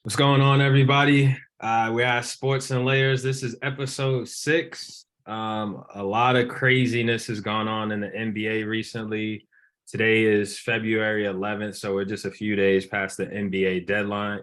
What's going on, everybody? We have Sports and Layers. This is episode 6. A lot of craziness has gone on in the NBA recently. Today is February 11th, so we're just a few days past the NBA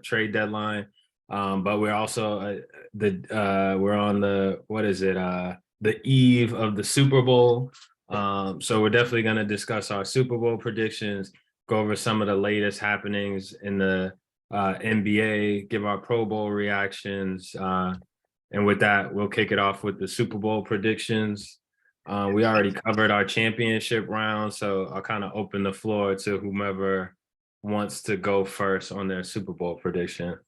trade deadline. But we're also we're on the eve of the Super Bowl. So we're definitely going to discuss our Super Bowl predictions, go over some of the latest happenings in the NBA, give our Pro Bowl reactions. And with that, we'll kick it off with the Super Bowl predictions. We already covered our championship round, so I'll kind of open the floor to whomever wants to go first on their Super Bowl prediction.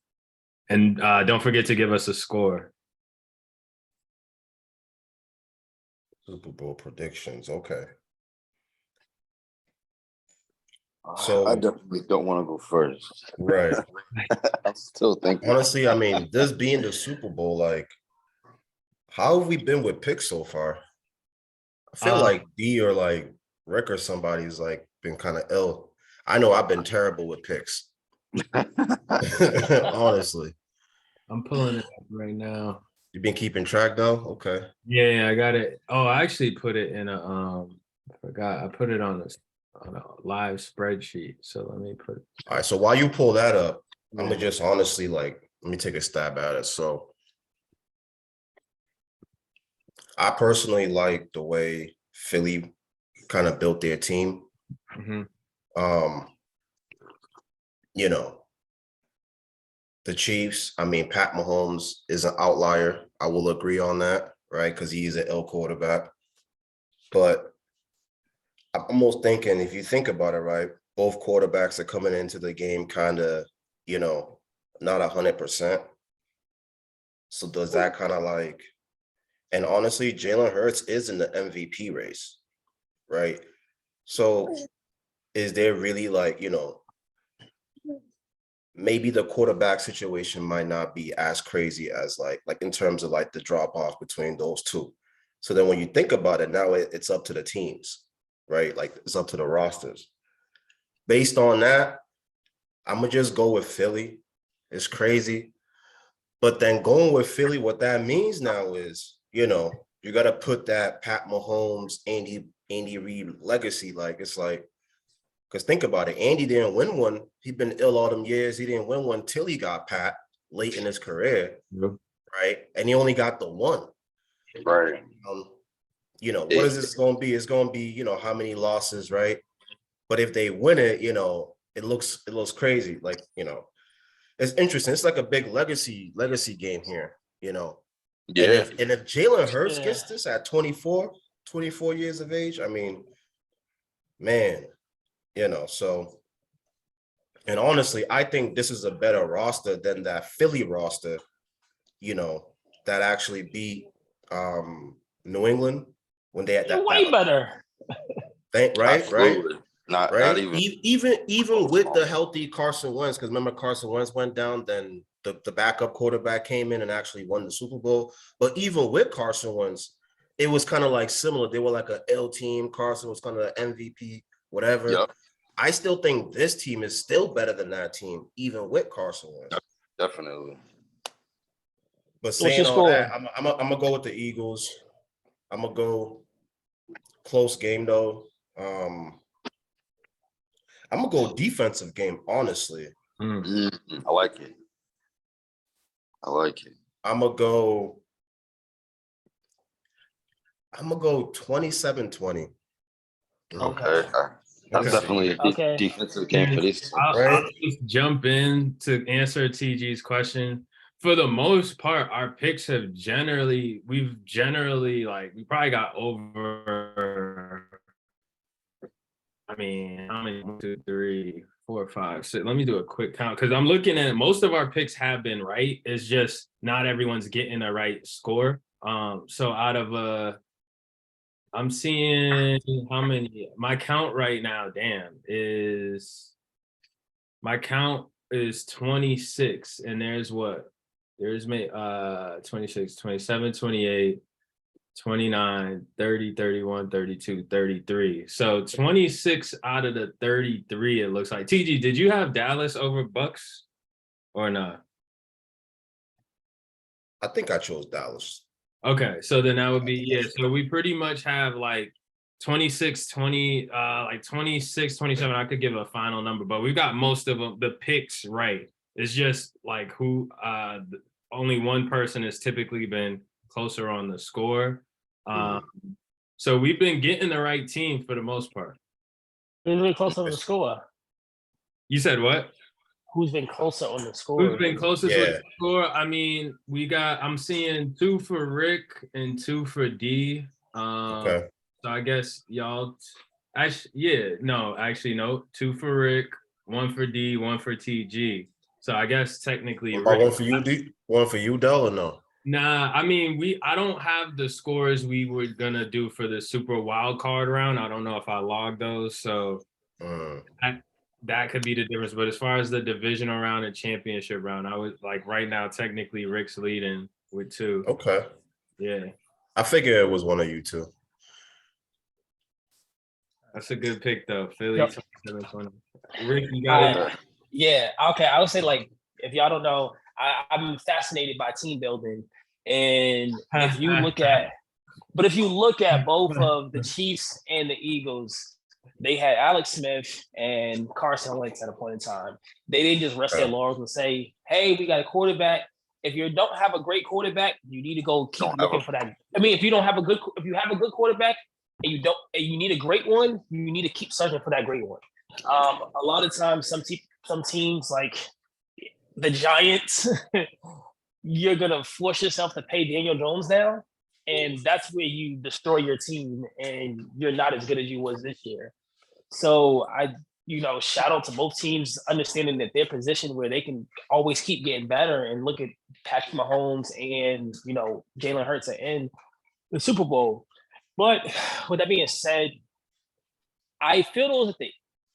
And don't forget to give us a score. Super Bowl predictions. Okay. So I definitely don't want to go first. Right. I still think Honestly, I mean, this being the Super Bowl, like, how have we been with picks so far? I feel like D or like Rick or somebody's like been kind of ill. I know I've been terrible with picks. Honestly. I'm pulling it up right now. You've been keeping track though? Okay. Yeah, I got it. Oh, I actually put it in I forgot. I put it on a live spreadsheet. So let me put it. All right. So while you pull that up, I'm gonna just honestly let me take a stab at it. So I personally like the way Philly kind of built their team. Mm-hmm. The Chiefs, I mean, Pat Mahomes is an outlier. I will agree on that, right? Because he's an ill quarterback. But I'm almost thinking, if you think about it, right, both quarterbacks are coming into the game kind of, not 100%. So does that kind of like, and honestly, Jalen Hurts is in the MVP race, right? So is there really like, maybe the quarterback situation might not be as crazy as like in terms of like the drop off between those two. So then when you think about it, now it's up to the teams, right? Like it's up to the rosters. Based on that, I'm gonna just go with Philly. It's crazy. But then going with Philly, what that means now is, you got to put that Pat Mahomes, Andy Reid legacy. Like, it's like, because think about it, Andy didn't win one. He'd been ill all them years. He didn't win one till he got Pat late in his career, right? And he only got the one. Right. What is this going to be? It's going to be, how many losses, right? But if they win it, it looks crazy. Like, it's interesting. It's like a big legacy game here, Yeah. And if Jalen Hurts gets this at 24 years of age, I mean, man, so, and honestly, I think this is a better roster than that Philly roster, that actually beat New England when they had that way better. Right. Not Even with the healthy Carson Wentz, because remember Carson Wentz went down, then the backup quarterback came in and actually won the Super Bowl. But even with Carson Wentz, it was kind of like similar. They were like an L team. Carson was kind of an MVP, whatever. Yep. I still think this team is still better than that team, even with Carson Wentz. Definitely. But saying all that, I'm gonna go with the Eagles. I'm gonna go close game though. I'm gonna go defensive game, honestly. I like it. I'm gonna go 27-20. Okay. That's definitely a defensive game for this. I'll just jump in to answer TG's question. For the most part, our picks we probably got over. I mean, how many? 1, 2, 3, 4, 5, 6. Let me do a quick count because I'm looking at most of our picks have been right. It's just not everyone's getting a right score. So out of I'm seeing how many. My count right now, my count is 26, and there's 26, 27, 28. 29, 30, 31, 32, 33. So 26 out of the 33, it looks like. TG, did you have Dallas over Bucks or not? I think I chose Dallas. Okay, so then that would be, yeah. So we pretty much have like 26, 20, like 26, 27. I could give a final number, but we've got most of them, the picks right. It's just like who only one person has typically been closer on the score. So we've been getting the right team for the most part. Who's been closer on the score? You said what? Who's been closer on the score? Who's been closest with the score? I mean, I'm seeing 2 for Rick and 2 for D. Okay. So I guess y'all, actually, no, 2 for Rick, 1 for D, 1 for TG. So I guess technically Rick. One for you, D? One for you, Del, or no? Nah, I mean, I don't have the scores we were gonna do for the super wild card round. I don't know if I logged those, so that could be the difference. But as far as the divisional round and championship round, I would like right now, technically Rick's leading with 2. Okay. Yeah. I figured it was one of you two. That's a good pick though. Philly, Yep. 27-20. Rick, you got it. Yeah, okay. I would say, like, if y'all don't know, I'm fascinated by team building. And if you look at both of the Chiefs and the Eagles, they had Alex Smith and Carson Wentz at a point in time. They didn't just rest their laurels and say, hey, we got a quarterback. If you don't have a great quarterback, you need to go keep looking for that. I mean, if you have a good quarterback and you need a great one, you need to keep searching for that great one. A lot of times, some teams like the Giants, you're gonna force yourself to pay Daniel Jones now, and that's where you destroy your team, and you're not as good as you was this year. So shout out to both teams understanding that their position where they can always keep getting better, and look at Patrick Mahomes and Jalen Hurts in the Super Bowl. But with that being said, I feel that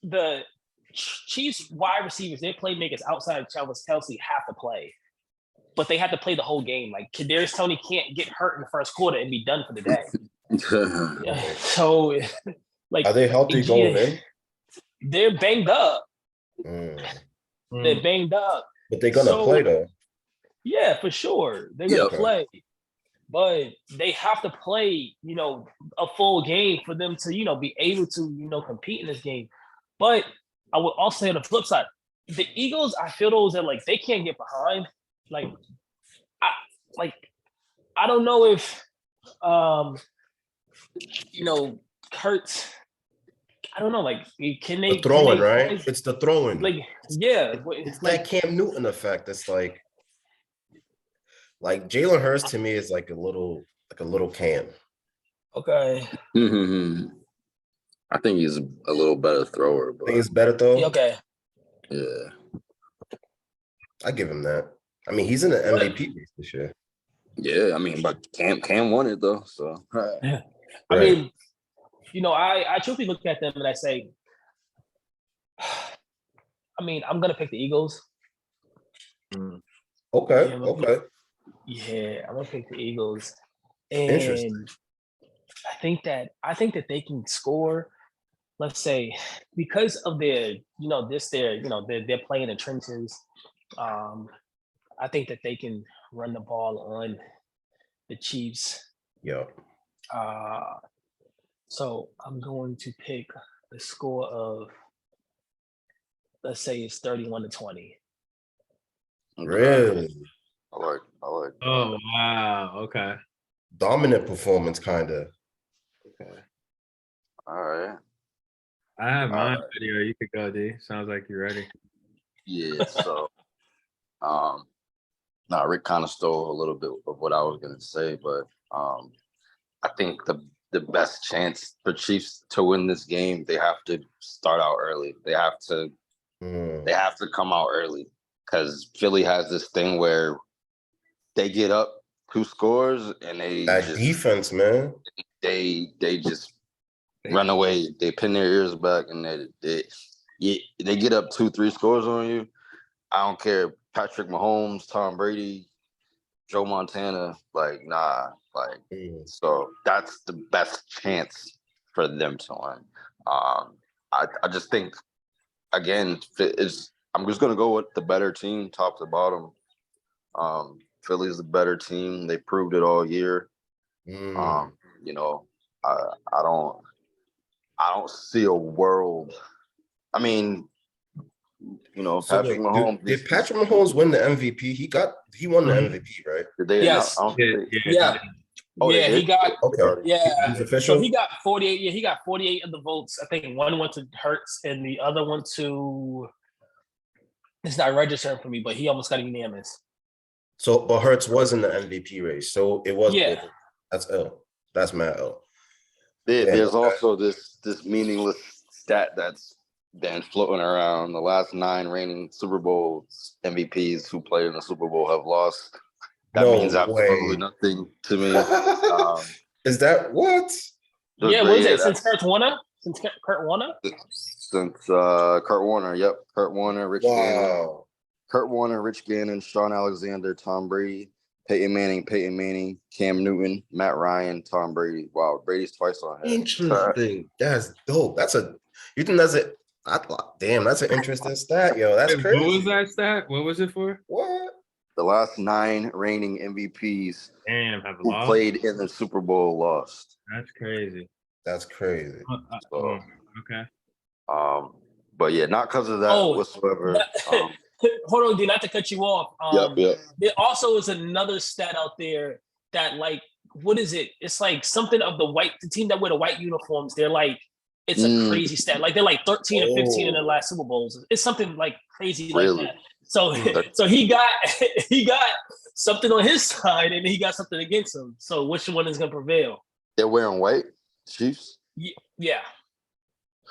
the Chiefs wide receivers, their playmakers outside of Travis Kelce have to play, but they have to play the whole game. Like Kadarius Toney can't get hurt in the first quarter and be done for the day. So, like, are they healthy going in? They're banged up. They're banged up, but they're gonna play though. Yeah, for sure, they're gonna play. But they have to play, a full game for them to, be able to, compete in this game. But I would also say on the flip side, the Eagles, I feel those that like they can't get behind. I don't know if Kurtz. I don't know, like, can they throwing, right? It's the throwing. Like, yeah. It's like that Cam Newton effect. It's like Jalen Hurts to me is like a little Cam. Okay. I think he's a little better thrower. But... I think he's better though. Okay. Yeah. I give him that. I mean, he's in the MVP race this year. Yeah, I mean, but Cam won it though. So yeah. I mean, I truly look at them and I say, I mean, I'm gonna pick the Eagles. Okay. Yeah, I'm gonna pick the Eagles. And interesting. I think that they can score. Let's say because of their, they're playing in trenches. I think that they can run the ball on the Chiefs. Yeah. So I'm going to pick a score of, let's say it's 31-20. Really? I like. Oh wow! Okay. Dominant performance, kind of. Okay. All right. I have my video. You could go, D. Sounds like you're ready. Yeah. So, Rick kind of stole a little bit of what I was gonna say, but I think the best chance for Chiefs to win this game, they have to start out early. They have to come out early, because Philly has this thing where they get up 2 scores and defense, man. They just run away. They pin their ears back and they get up 2-3 scores on you. I don't care. Patrick Mahomes, Tom Brady, Joe Montana, so that's the best chance for them to win. I just think, again, I'm just gonna go with the better team, top to bottom. Philly's the better team. They proved it all year. Mm. You know, I don't see a world. I mean, you know, So Patrick wait, Mahomes. did Patrick Mahomes win the MVP? He won the Mhm. MVP, right? Did they Yes. announce? I don't Yeah, think they- Yeah. Oh, they Yeah, he did? got Okay. yeah. He's So official. he got 48. Yeah, he got 48 of the votes. I think one went to Hurts and the other one to. It's not registering for me, but he almost got unanimous. So, but Hurts was in the MVP race, so it was. Yeah. That's L. That's mad L. There's also this meaningless stat that's been floating around. The last 9 reigning Super Bowl MVPs who played in the Super Bowl have lost. That No means absolutely way. nothing to me. Is that what? Yeah, what is it? That's- Since Kurt Warner? Since Kurt Warner? Since Kurt Warner, yep. Kurt Warner, Rich Gannon. Wow. Kurt Warner, Rich Gannon, Sean Alexander, Tom Brady, Peyton Manning, Cam Newton, Matt Ryan, Tom Brady. Wow, Brady's twice on here. Interesting. That's dope. You think that's it? Damn, that's an interesting stat, yo. That's crazy. What was that stat? What was it for? What? The last 9 reigning MVPs Damn, have who lost. played in the Super Bowl lost. That's crazy. That's crazy. So, Okay. but yeah, not because of that whatsoever. Hold on, dude, not to cut you off. Yep. There also is another stat out there that, like, what is it? It's like something of the team that wear the white uniforms. They're like, it's a crazy stat. Like they're like 13 and 15 in their last Super Bowls. It's something like crazy like that. So he got something on his side and he got something against him. So which one is gonna prevail? They're wearing white Chiefs. Yeah.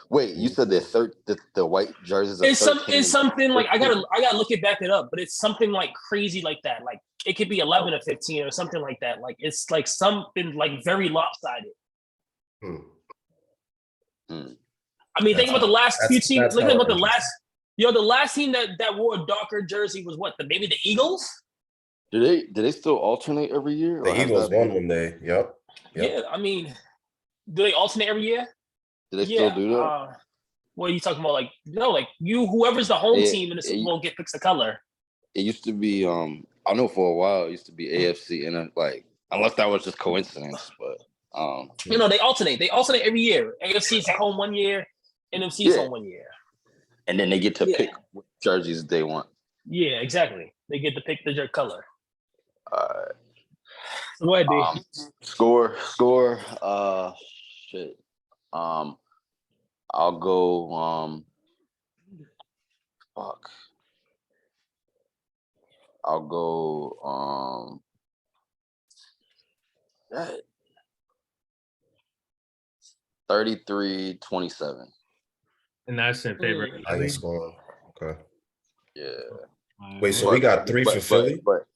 Wait, you said the white jerseys. It's something like I gotta look it back it up, but it's something like crazy like that. Like it could be 11 or 15 or something like that. Like it's like something like very lopsided. I mean, think about the last few teams. Think about the last team that wore a darker jersey was what? Maybe the Eagles. Do they still alternate every year? The Eagles won one day. Yep. Yeah, I mean, do they alternate every year? Do they still do that? What are you talking about? Like, no, like whoever's the home team in the Super Bowl picks the color. It used to be, I know for a while it used to be AFC, and like unless that was just coincidence, but they alternate. They alternate every year. AFC is home one year, NFC is home one year, and then they get to pick what jerseys they want. Yeah, exactly. They get to pick the color. So go ahead, D. Score. Shit. I'll go. Fuck. I'll go. 33-27. And that's in favor of Philly. Scoring. Okay. Yeah. Wait, so we got 3 for Philly? But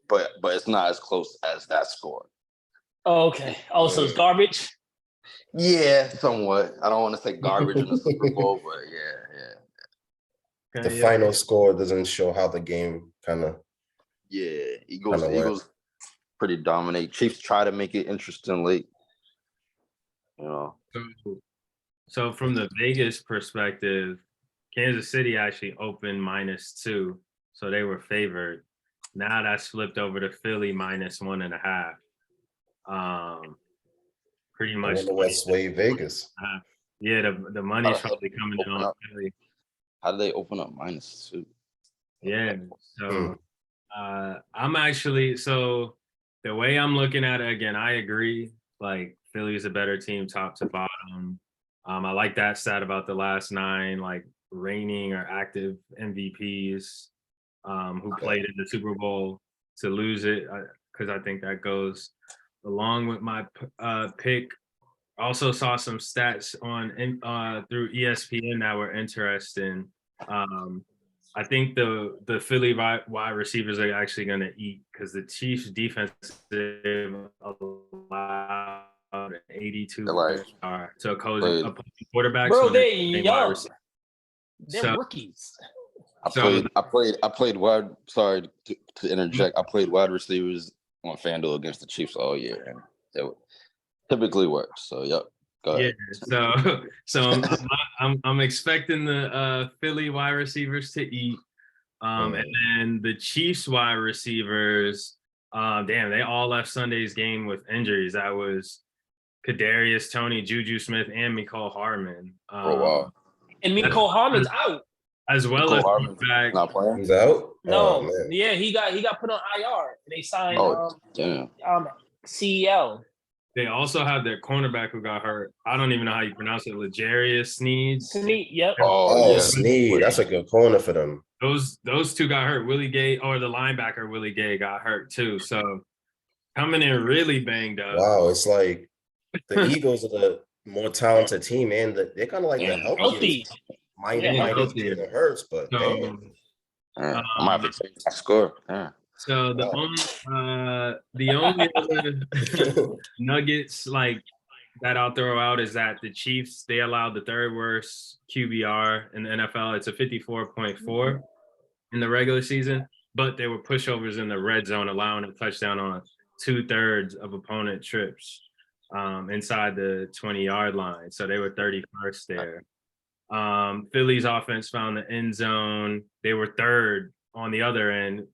it's not as close as that score. Oh, okay. Oh, so it's garbage? Yeah, somewhat. I don't want to say garbage in the Super Bowl, but yeah. The final score doesn't show how the game kind of. Yeah, Eagles pretty dominate. Chiefs try to make it interesting late. You know. So from the Vegas perspective, Kansas City actually opened -2, so they were favored. Now that's flipped over to Philly -1.5. Pretty much. I wonder what swayed Vegas. Yeah, the money's probably coming in on Philly. How do they open up -2? Yeah, so I'm actually, so the way I'm looking at it, again, I agree. Like Philly's a better team, top to bottom. I like that stat about the last 9, like reigning or active MVPs who played in the Super Bowl to lose it, because I think that goes along with my pick. Also saw some stats on through ESPN that were interesting. I think the Philly wide receivers are actually going to eat, because the Chiefs defense allowed 82 to opposing quarterbacks. Bro, they're young. They're rookies. I played wide. Sorry to interject. I played wide receivers on FanDuel against the Chiefs all year, and it typically works. So yep. Go ahead. Yeah. So I'm expecting the Philly wide receivers to eat, and then the Chiefs wide receivers. Damn, they all left Sunday's game with injuries. That was Kadarius Toney, Juju Smith, and Mecole Hardman. Wow. And Mecole Hardman's out. As well Nicole as Harmon's back. not playing. He's out. No, man. yeah, he got put on IR. They signed Damn. CEL. They also have their cornerback who got hurt. I don't even know how you pronounce it. L'Jarius Sneed. Sneed, yep. Oh, Sneed. That's a good corner for them. Those two got hurt. Willie Gay, or the linebacker Willie Gay, got hurt too. So coming in really banged up. Wow, it's like the Eagles are the more talented team, and they're kind of like the Healthy. Minus Jalen Hurts, but So, I might have to change my score. Yeah. So the only other nuggets like that I'll throw out is that the Chiefs, they allowed the third worst QBR in the NFL. It's a 54.4 in the regular season, but they were pushovers in the red zone, allowing a touchdown on 2/3 of opponent trips inside the 20-yard line. So they were 31st there. Philly's offense found the end zone. They were third on the other end.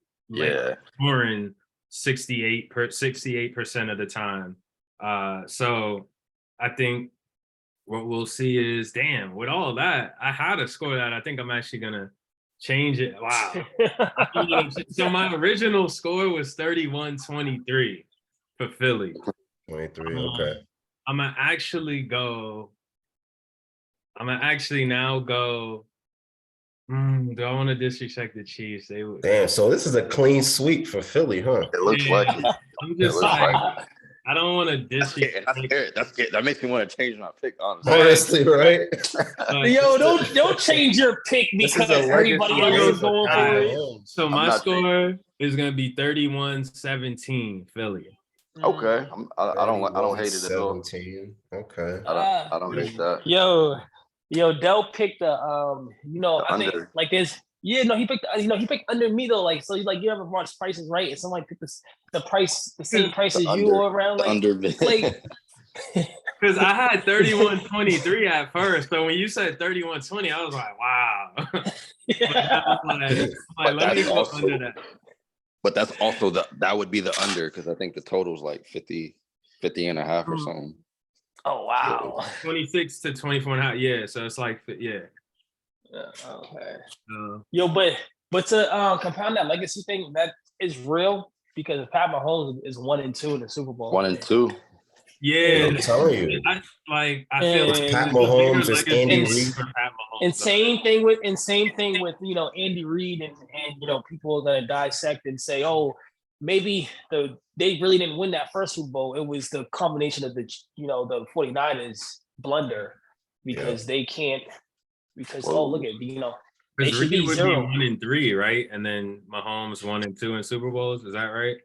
Scoring 68% of the time. So I think what we'll see is, damn, with all of that, I had a score that I think I'm actually gonna change it. Wow. So my original score was 31-23 for Philly. 23, okay. I'm gonna actually now go. Do I want to disrespect the Chiefs? They would. Damn, so this is a clean sweep for Philly, huh? It looks like it. I'm just like, I don't want to disrespect. That's good. That makes me want to change my pick, honestly. Right? Yo, don't change your pick because everybody else is going for it. So my score is gonna be 31-17 Philly. Okay, I don't hate it at all. 17. Okay. I don't hate that. Yo, Dell picked I think like this. Yeah, no, he picked he picked under me though. Like, so he's like, you ever watch Prices Right? And somebody picked the same price as you or around like under like because I had 31-23 at first. So when you said 31-20, I was like, wow. Let me go under that. But that's also that would be the under because I think the total's like 50 and a half or something. Oh wow. 26 to 24.5. Yeah, so it's like okay. Yo, but to compound that legacy thing, that is real because Pat Mahomes is 1-2 in the Super Bowl. 1-2. Yeah, I'm telling you. I feel it's Pat Mahomes, it's Andy Reid. And same thing with Andy Reid and people are gonna dissect and say, oh, maybe they really didn't win that first Super Bowl. It was the combination of the 49ers blunder because they can't look at they should be 0. 1-3, right? And then Mahomes 1-2 in Super Bowls. Is that right?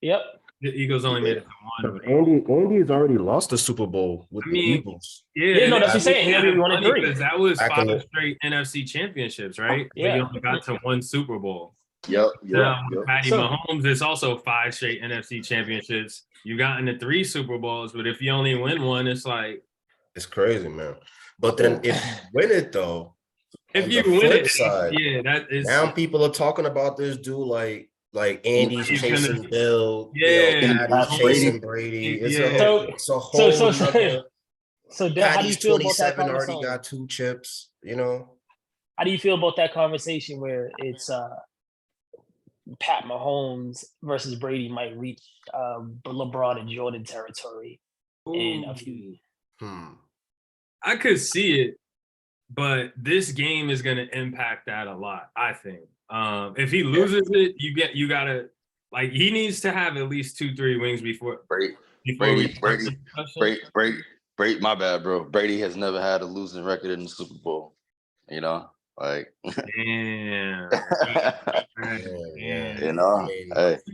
Yep. The Eagles only made it to 1. Andy has already lost the Super Bowl with the Eagles. Yeah, no, that's what I'm saying. He only 1-3 because that was 5 straight NFC championships, right? Yeah, he only got to 1 Super Bowl. Yep. Patty Mahomes is also 5 straight NFC championships. You got into 3 Super Bowls, but if you only win 1, it's like it's crazy, man. But then if you win it though, if you win it, side, that is now people are talking about this dude like Andy's chasing Bill, Patty's chasing Brady. It's a whole so how do you Patty's feel about that 27 already got 2 chips, How do you feel about that conversation where it's Pat Mahomes versus Brady might reach LeBron and Jordan territory in a few? I could see it, but this game is going to impact that a lot, I think. If he loses it, you gotta he needs to have at least 2-3 wings before Brady. My bad, bro. Brady has never had a losing record in the Super Bowl. Damn. Hey. 2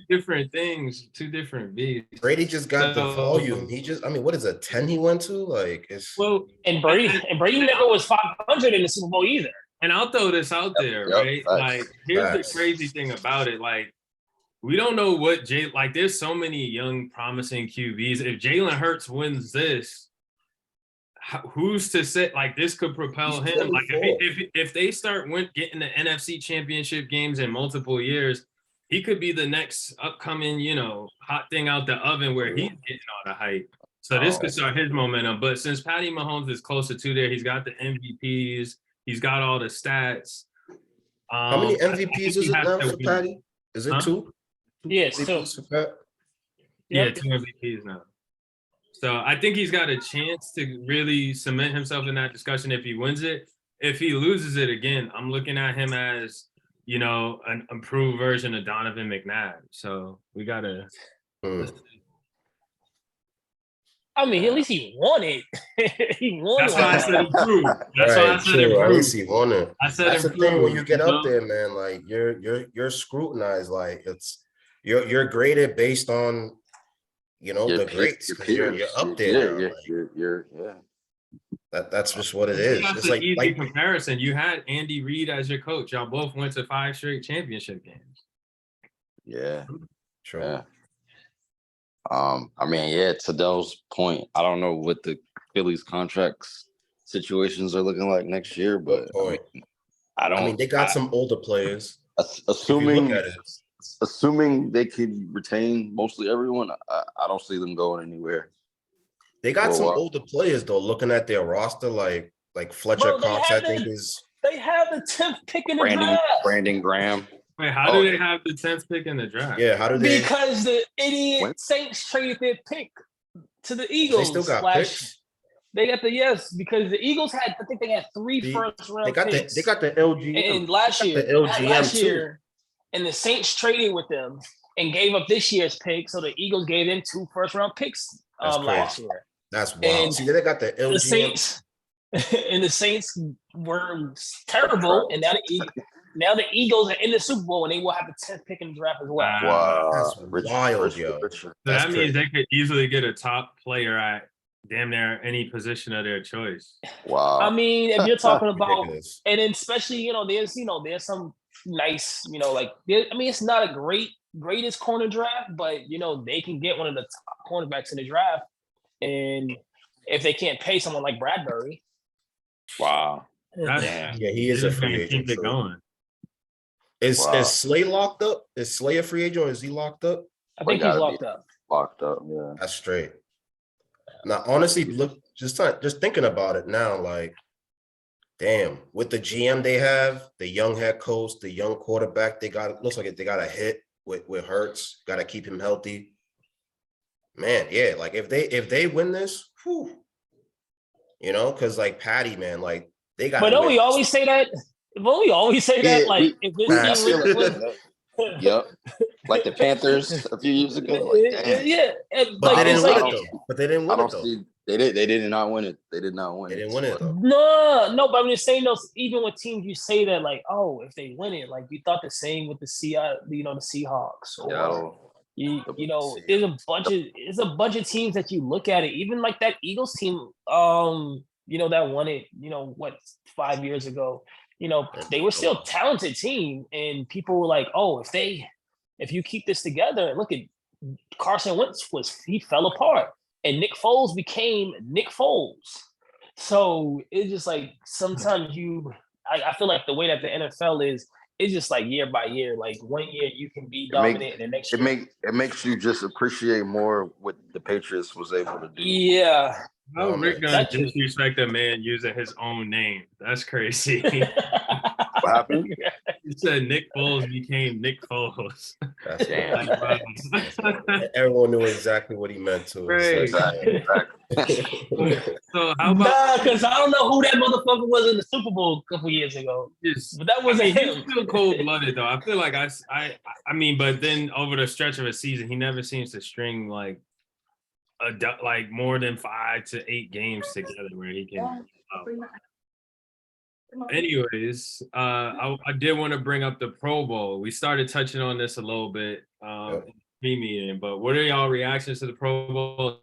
different things, 2 different beats. Brady just got the volume. What is it? 10 he went to? And Brady never was 500 in the Super Bowl either. And I'll throw this out there, right? Here's the crazy thing about it. We don't know what there's so many young, promising QBs. If Jalen Hurts wins this, who's to say this could propel him? If they start getting the NFC championship games in multiple years, he could be the next upcoming, hot thing out the oven where he's getting all the hype. So this could start his momentum. But since Patty Mahomes is closer to there, he's got the MVPs, he's got all the stats. How many MVPs is it now for Patty? Is it two? Yes, MVPs for Pat? Yeah, 2 MVPs now. So I think he's got a chance to really cement himself in that discussion if he wins it. If he loses it again, I'm looking at him as, an improved version of Donovan McNabb. So we gotta. I mean, at least he won it. He won. That's why I said improved. That's why I said true. improved. At least he won it. I said that's improved. The thing when you get up there, man. Like you're scrutinized. Like you're graded based on the greats because you're up there. That's just what it is. That's an easy comparison. You had Andy Reid as your coach. Y'all both went to 5 straight championship games. Yeah. True. Yeah. I mean, to Dell's point, I don't know what the Phillies contracts situations are looking like next year, but I mean, they got some older players. Assuming they could retain mostly everyone, I don't see them going anywhere. They got some older players though. Looking at their roster, like Fletcher Cox, I think is. They have the 10th pick in the draft. Brandon Graham. Wait, how do they have the 10th pick in the draft? Yeah, how do they? Because the idiot Saints traded their pick to the Eagles. They still got picks. They got because the Eagles had, I think they had 3 first round picks. They got the LGM. And last year, the LGM too. And the Saints traded with them and gave up this year's pick. So the Eagles gave them 2 first round picks last year. That's wild. And see, they got the LGM. The Saints, and the Saints were terrible. And now the Eagles are in the Super Bowl and they will have the 10th pick in the draft as well. Wow. That's wild, yo. So that means they could easily get a top player at damn near any position of their choice. Wow. I mean, if you're talking about, and then especially, there's some nice, it's not a greatest corner draft, but, they can get one of the top cornerbacks in the draft. And if they can't pay someone like Bradbury. Wow. Yeah, he is a free agent. Keep it going. Is Slay locked up? Is Slay a free agent or is he locked up? I think he's locked up. Locked up, yeah. That's straight. Now, honestly, look, just thinking about it now, like, damn, with the GM they have, the young head coach, the young quarterback, looks like they got a hit with Hurts. Got to keep him healthy. Man, yeah, like if they win this, because like Patty, man, like they got. But don't we always say that? Don't we always say that? Like if this team really Yep, like the Panthers a few years ago. But they didn't win it though. But they didn't win it though. They did not win it. They did not win it. They didn't win it though. No, but I'm just saying those. Even with teams, you say that like, oh, if they win it, like you thought the same with the Seahawks. Or, there's a bunch of teams that you look at it, even like that Eagles team, that won it, 5 years ago, they were still a talented team and people were like, oh, if you keep this together, look at Carson Wentz he fell apart and Nick Foles became Nick Foles. So it's just like, sometimes I feel like the way that the NFL is, it's just like year by year. Like 1 year you can be dominant, and the next year it makes you just appreciate more what the Patriots was able to do. Yeah. How Rick gonna disrespect a man using his own name? That's crazy. What happened? You said Nick Foles became Nick Foles. Damn. Everyone knew exactly what he meant to. Right. Exactly. So how about? Because I don't know who that motherfucker was in the Super Bowl a couple years ago. But that wasn't him. He's still cold-blooded though. I feel like I mean, but then over the stretch of a season, he never seems to string like more than 5 to 8 games together where he can. Anyways, I did want to bring up the Pro Bowl. We started touching on this a little bit meeting, but what are y'all reactions to the Pro Bowl?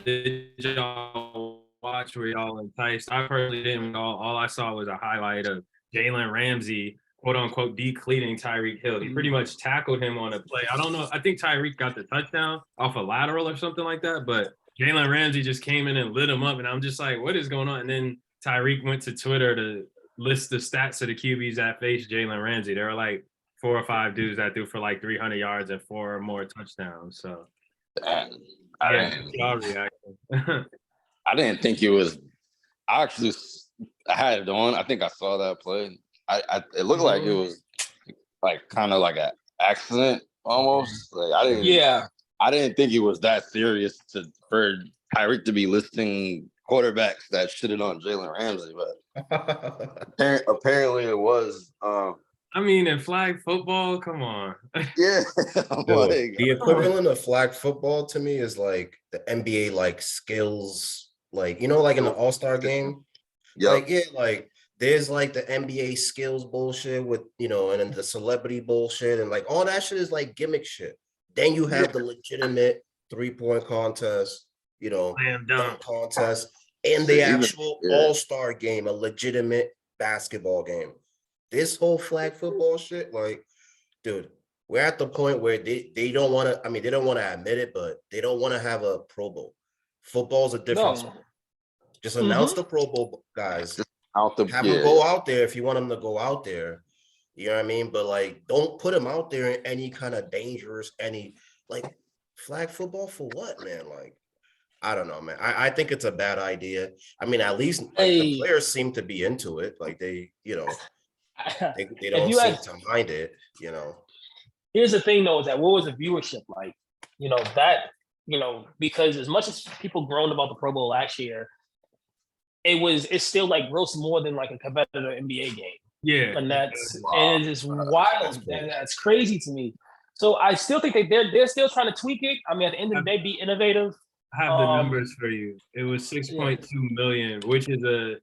Did y'all watch? Were y'all enticed? I personally didn't. All I saw was a highlight of Jalen Ramsey, quote unquote, decleating Tyreek Hill. He pretty much tackled him on a play. I don't know. I think Tyreek got the touchdown off a lateral or something like that, but Jalen Ramsey just came in and lit him up. And I'm just like, what is going on? And then Tyreek went to Twitter to list the stats of the QBs that faced Jalen Ramsey. There were like 4 or 5 dudes that threw for like 300 yards and 4 or more touchdowns. So And yeah, y'all reaction. I didn't think it was. I had it on. I think I saw that play. It looked like it was like kind of like an accident almost. Like I didn't think it was that serious for Tyreek to be listing quarterbacks that shitted on Jalen Ramsey, but apparently it was. I mean, in flag football, come on. Yeah, Dude, the equivalent of flag football to me is like the NBA like skills, like like in the All-Star game. Like, yeah, like there's like the NBA skills bullshit with and then the celebrity bullshit and like all that shit is like gimmick shit. Then you have the legitimate 3-point contest, Slam dunk dunk. contest, and the actual All-Star game, a legitimate basketball game. This whole flag football shit, like, dude, we're at the point where they don't want to. I mean, they don't want to admit it, but they don't want to have a Pro Bowl. Football's a different sport. Just announce the Pro Bowl, guys. Have them go out there if you want them to go out there. You know what I mean? But like, don't put them out there in any kind of dangerous, like flag football for what, man? Like, I don't know, man. I think it's a bad idea. I mean, at least like, the players seem to be into it. Like they don't seem to mind it. Here's the thing, though, is that what was the viewership like? Because as much as people groaned about the Pro Bowl last year, it's still like gross more than like a competitive NBA game. Yeah, and it's just wild. That's crazy to me. So I still think they're still trying to tweak it. I mean, at the end of the day, be innovative. I have the numbers for you. It was 6.2 million, which is a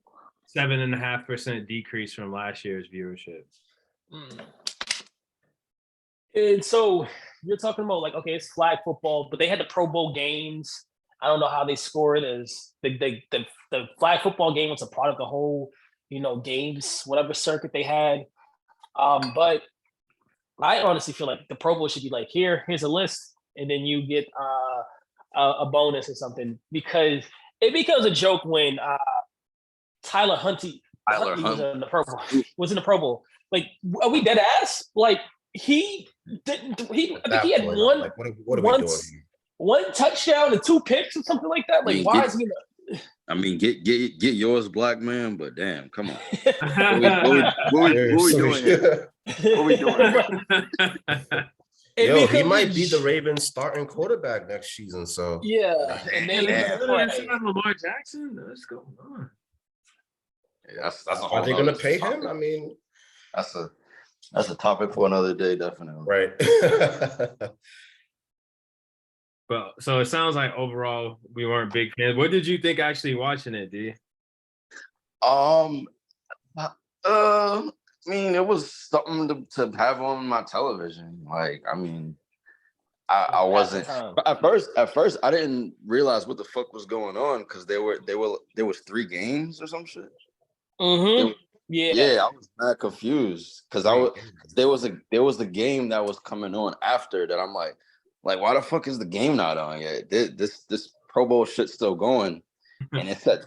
7.5% decrease from last year's viewership. And so you're talking about like, okay, it's flag football, but they had the Pro Bowl games. I don't know how they score it as the flag football game was a part of the whole, games, whatever circuit they had. But I honestly feel like the Pro Bowl should be like, here's a list, and then you get a bonus or something, because it becomes a joke when Tyler Huntley was in the Pro Bowl. Was in the Pro Bowl. Like, are we dead ass? Like he didn't. I think he had one. Like, what are we doing? One touchdown and 2 picks or something like that. Like, why is he? I mean, get yours, black man. But damn, come on. What we doing here? What we doing here? He might be the Ravens starting quarterback next season. So yeah, and then Lamar Jackson. What's going on? Yeah, that's are they going to pay him? I mean, that's a topic for another day, definitely. Right. But so it sounds like overall we weren't big fans. What did you think actually watching it, D? I mean, it was something to have on my television. Like, I mean, I wasn't at first I didn't realize what the fuck was going on, because there was 3 games or some shit. Yeah, I was mad confused because there was a game that was coming on after that. I'm like, why the fuck is the game not on yet? This Pro Bowl shit's still going, and it said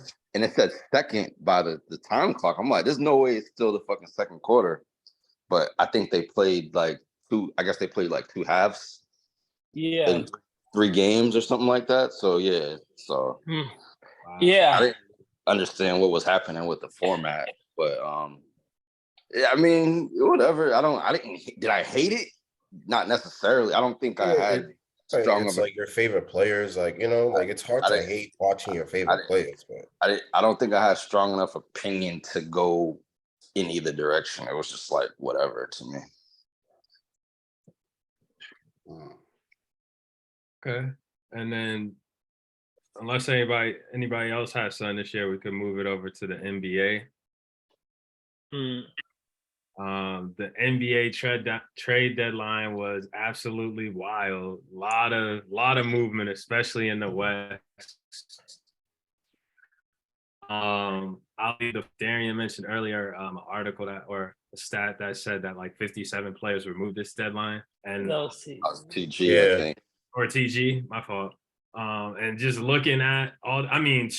second by the time clock. I'm like, there's no way it's still the fucking second quarter. But I think they played like 2. I guess they played like 2 halves. Yeah. In 3 games or something like that. So yeah. So yeah, I didn't understand what was happening with the format, but yeah, I mean, whatever. Did I hate it? Not necessarily. I don't think I had strong. It's like your favorite players, like like it's hard to hate watching your favorite players. But I don't think I had strong enough opinion to go in either direction. It was just like whatever to me. Okay, and then unless anybody else has something to share, we could move it over to the NBA. The NBA trade deadline was absolutely wild. Lot of movement, especially in the West. Darian mentioned earlier an article or a stat that said that like 57 players were moved this deadline, and TG, I think, or TG, my fault. And just looking at all, I mean,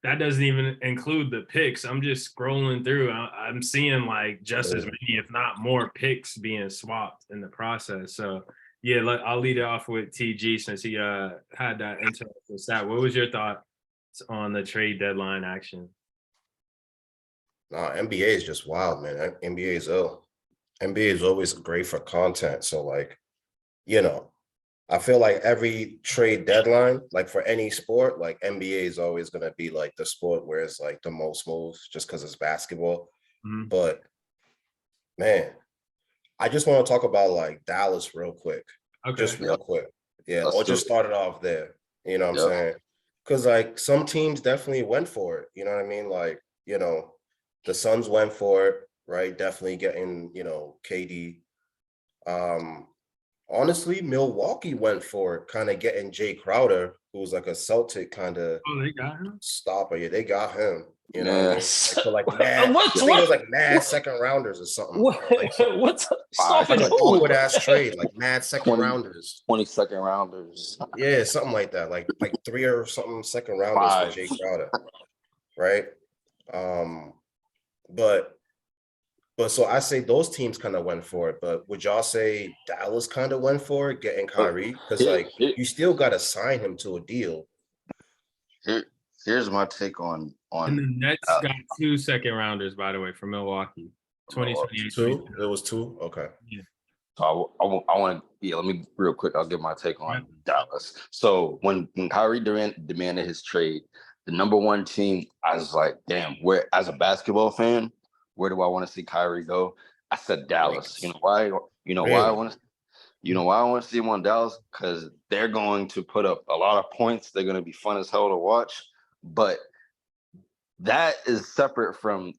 that doesn't even include the picks. I'm just scrolling through. I'm seeing like just as many, if not more, picks being swapped in the process. So yeah, I'll lead it off with TG since he had that interesting stat. What was your thoughts on the trade deadline action? Nah, NBA is just wild, man. NBA is ill. NBA is always great for content. So like, you know, I feel like every trade deadline, like for any sport, like NBA is always going to be like the sport where it's like the most moves just because it's basketball. Mm-hmm. But man, I just want to talk about like Dallas real quick. Okay. Just real quick. Yeah. Let's Or do just it. start it off there. You know what I'm saying? Because like some teams definitely went for it. You know what I mean? Like, you know, the Suns went for it, right? Definitely getting, you know, KD. Honestly, Milwaukee went for it, kind of getting Jay Crowder, who was like a Celtic kind of Oh, they got him? stopper. Yeah, they got him. You know what I mean? Yes. Like, for like mad, I think it was like mad second rounders or something. Like, What's like stopping an who? awkward ass trade, like mad second 20 rounders. 22nd rounders. Yeah, something like that. Like 3 or something second rounders for 5. Jay Crowder, right? But so I say those teams kind of went for it. But would y'all say Dallas kind of went for it, getting Kyrie? Because like you still got to sign him to a deal. Here's my take on And the Nets got 2 second rounders, by the way, from Milwaukee. 2028. 2? It was 2? Okay. Yeah. So I want to, let me real quick. I'll give my take on Dallas. So when Kyrie Durant demanded his trade, the number one team, I was like, damn, where, as a basketball fan, where do I want to see Kyrie go? I said Dallas. You know why? You know why I want to. You know why I want to see him on Dallas? Because they're going to put up a lot of points. They're going to be fun as hell to watch. But that is separate from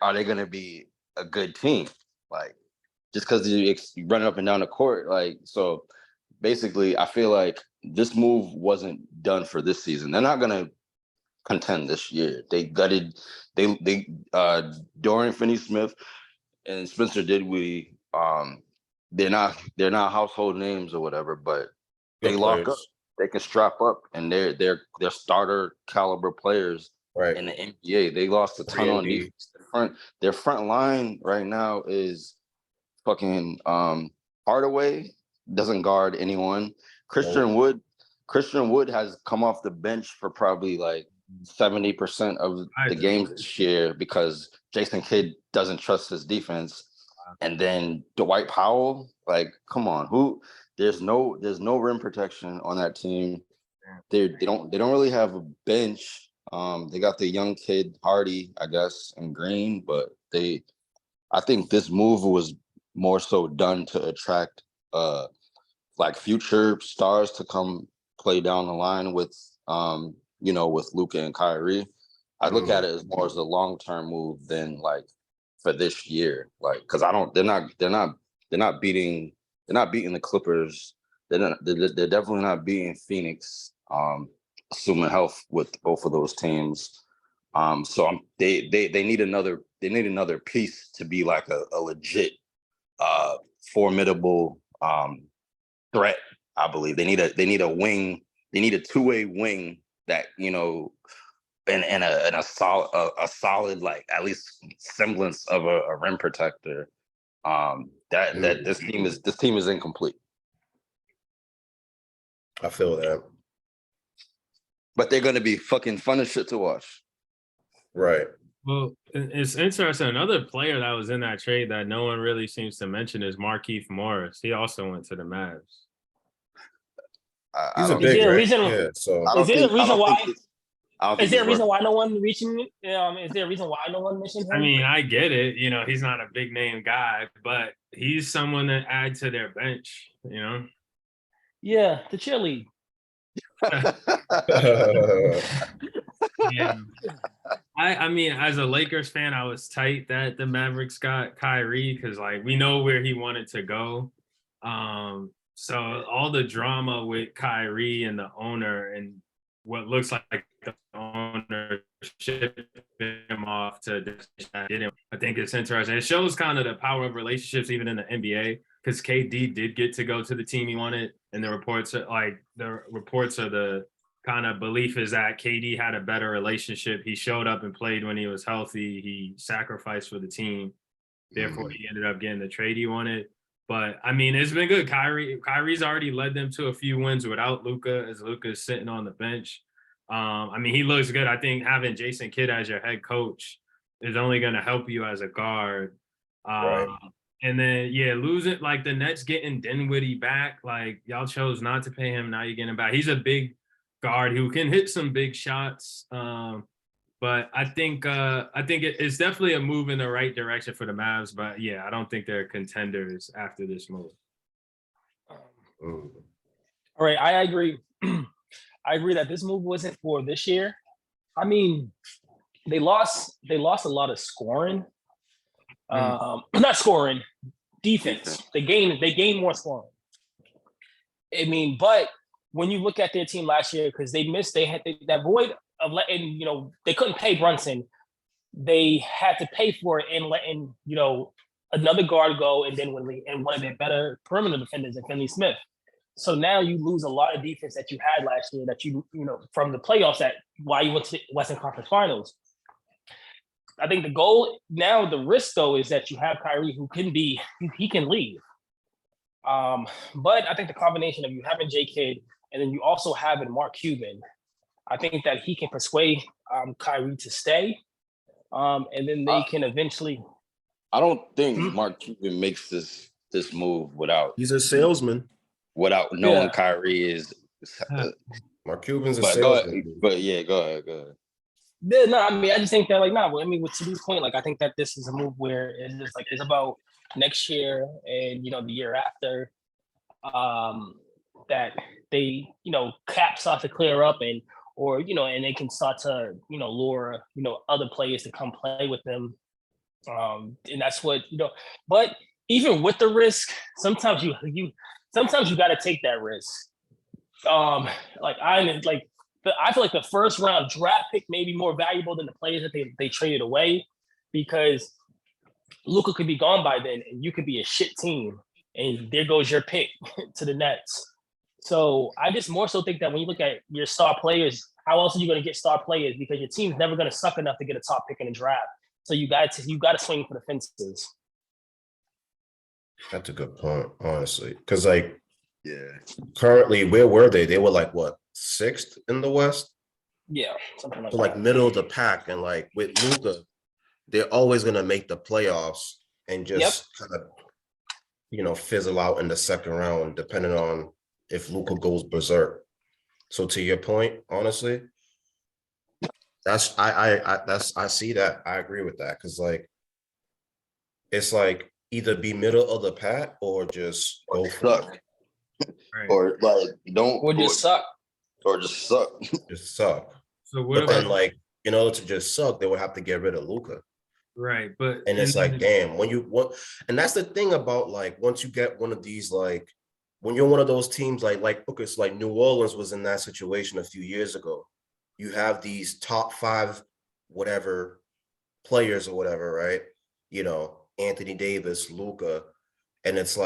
are they going to be a good team? Like, just because you run up and down the court, like, so basically, I feel like this move wasn't done for this season. They're not going to contend this year. They gutted Dorian Finney-Smith and Spencer Dinwiddie. They're not household names or whatever, but they lock up. They can strap up, and they're starter caliber players in the NBA. They lost a ton on defense. Their front line right now is fucking Hardaway doesn't guard anyone. Christian Wood has come off the bench for probably like 70% of the games this year because Jason Kidd doesn't trust his defense. And then Dwight Powell, like, come on, there's no rim protection on that team. They don't really have a bench. They got the young kid Hardy, I guess, and Green, but I think this move was more so done to attract like future stars to come play down the line with with Luka and Kyrie. I look at it as more as a long-term move than like for this year, like, because they're not beating the Clippers. They're definitely not beating Phoenix, assuming health with both of those teams. So they need another piece to be like a legit formidable threat. I believe they need a wing. They need a two-way wing that, and a solid, like, at least semblance of a rim protector. That this team is incomplete. I feel that. But they're gonna be fucking fun as shit to watch. Right. Well, it's interesting. Another player that was in that trade that no one really seems to mention is Markieff Morris. He also went to the Mavs. He's a big reason? Yeah, so is there a reason why? Is there a reason why no one reaching? Is there a reason why no one mentioned him? I mean, I get it. He's not a big name guy, but he's someone that add to their bench. Yeah, the cheerlead. Yeah. I mean, as a Lakers fan, I was tight that the Mavericks got Kyrie because, like, we know where he wanted to go. So all the drama with Kyrie and the owner and what looks like the owner shipping him off to didn't. I think it's interesting. It shows kind of the power of relationships even in the NBA because KD did get to go to the team he wanted, and the reports are the kind of belief is that KD had a better relationship. He showed up and played when he was healthy. He sacrificed for the team. Therefore, he ended up getting the trade he wanted. But I mean, it's been good. Kyrie's already led them to a few wins without Luka, as Luka is sitting on the bench. I mean, he looks good. I think having Jason Kidd as your head coach is only going to help you as a guard. Right. And then, yeah, losing like the Nets getting Dinwiddie back. Like y'all chose not to pay him. Now you're getting him back. He's a big guard who can hit some big shots. But I think it's definitely a move in the right direction for the Mavs. But yeah, I don't think they're contenders after this move. All right, I agree. I agree that this move wasn't for this year. I mean, they lost a lot of scoring. Not scoring, defense. They gained more scoring. I mean, but when you look at their team last year, because they had that void of letting, they couldn't pay Brunson. They had to pay for it and letting, another guard go, and then one of their better perimeter defenders in Finley Smith. So now you lose a lot of defense that you had last year that from the playoffs, that why you went to the Western Conference Finals. I think the goal now, the risk though, is that you have Kyrie who he can leave. But I think the combination of you having J Kidd and then you also having Mark Cuban, I think that he can persuade Kyrie to stay. And then they can eventually. I don't think Mark Cuban makes this move without. He's a salesman. Without knowing Kyrie is. Mark Cuban's a salesman. Go ahead. Yeah, no, I mean, I just think that to this point, I think that this is a move where it's just it's about next year and the year after, that they cap start to clear up and they can start to lure other players to come play with them, and that's what But even with the risk, sometimes you got to take that risk. I feel like the first round draft pick may be more valuable than the players that they traded away, because Luka could be gone by then and you could be a shit team and there goes your pick to the Nets. So I just more so think that when you look at your star players, how else are you going to get star players? Because your team's never going to suck enough to get a top pick in the draft. So you got to swing for the fences. That's a good point, honestly. Because currently, where were they? They were what, 6th in the West? Yeah, something like so that. Middle of the pack, and with Luka, they're always gonna make the playoffs and just kind of fizzle out in the second round, depending on if Luka goes berserk. So to your point, honestly, I see that. I agree with that, because it's either be middle of the pack or just go suck. Right. Or just suck. Or just suck. Just suck. So what about then in order to just suck, they would have to get rid of Luka. Right, but it's damn, when you want, and that's the thing about once you get one of these, when you're one of those teams because New Orleans was in that situation a few years ago. You have these top 5 whatever players or whatever, right? Anthony Davis, Luka, and it's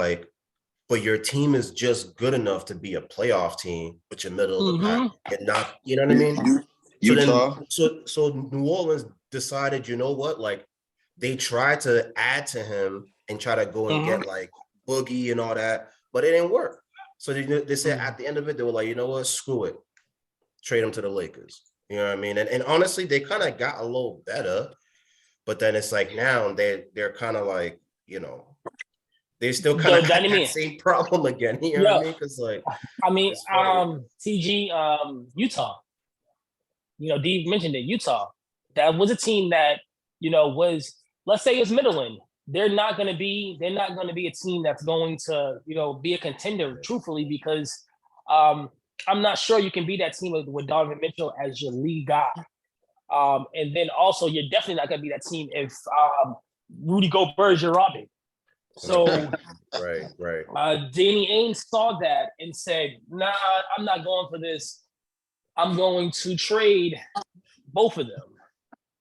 but your team is just good enough to be a playoff team, but you're middle of the pack and not, you know what I mean? Utah. So New Orleans decided, they tried to add to him and try to go and get Boogie and all that, but it didn't work. So they said at the end of it, they were like, you know what, screw it. Trade him to the Lakers. You know what I mean? And honestly, they kind of got a little better, but then it's now they're kind of they still kind of got that same problem again. You know what I mean? Because TG, Utah. Dave mentioned it. Utah. That was a team that was, let's say, it's middling. They're not going to be a team that's going to be a contender, truthfully, because I'm not sure you can be that team with Donovan Mitchell as your lead guy. And then also, you're definitely not going to be that team if Rudy Gobert is your Robin. So, right. Danny Ainge saw that and said, "Nah, I'm not going for this. I'm going to trade both of them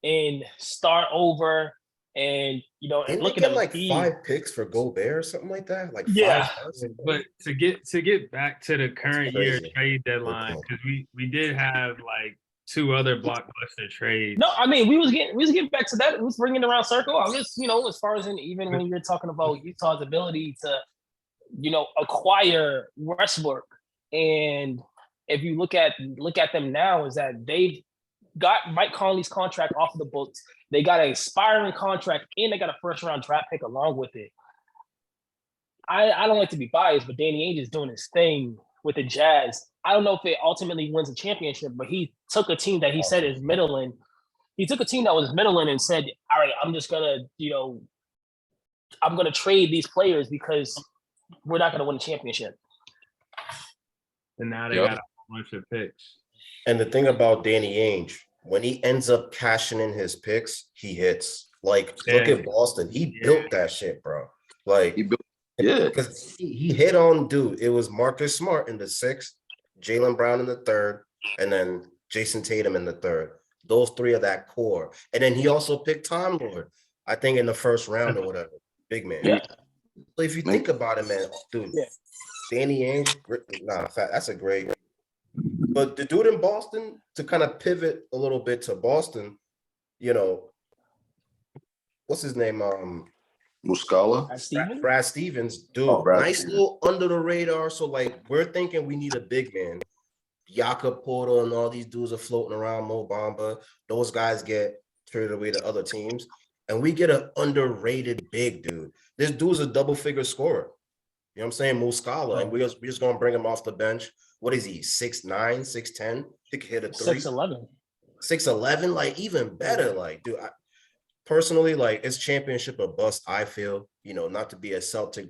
and start over And and Didn't they looking at get like Embiid, 5 picks for Gobert or something like that? Like yeah, 5 first? But to get back to the current year crazy. trade Good deadline, point. because we did have like two other blockbuster no, trades. I mean we was getting back to that. We was bringing it around circle. I guess as far as even But when you're talking about Utah's ability to acquire Westbrook, and if you look at them now, is that they've got Mike Conley's contract off of the books. They got an expiring contract, and they got a first round draft pick along with it. I don't like to be biased, but Danny Ainge is doing his thing with the Jazz. I don't know if it ultimately wins a championship, but he took a team that he said is middling. He took a team that was middling and said, "All right, I'm just gonna, I'm gonna trade these players because we're not gonna win a championship." and now they Yep. got a bunch of picks. And the thing about Danny Ainge, when he ends up cashing in his picks, he hits. Like, look Yeah. at Boston. He built that shit, bro. Like, He built, yeah. because he hit on, dude, it was Marcus Smart in the 6th, Jaylen Brown in the 3rd, and then Jason Tatum in the 3rd. Those 3 are that core. And then he also picked Time Lord, I think in the 1st round or whatever. Big man. Yeah. So if you think about it, man, dude, Yeah. Danny Ainge, that's a great. But the dude in Boston, to kind of pivot a little bit to Boston, what's his name? Muscala. Brad Stevens, dude. Oh, Brad Nice Stevens. little under the radar. So like we're thinking we need a big man. Jakob Porter and all these dudes are floating around, Mo Bamba. Those guys get traded away to other teams. And we get an underrated big dude. This dude's a double-figure scorer. You know what I'm saying? Muscala. And we're just going to bring him off the bench. What is he, 6'9", 6'10"? He could hit a 3. 6'11". 6'11", like even better. Like, dude, personally, like it's championship or bust, I feel, not to be a Celtic,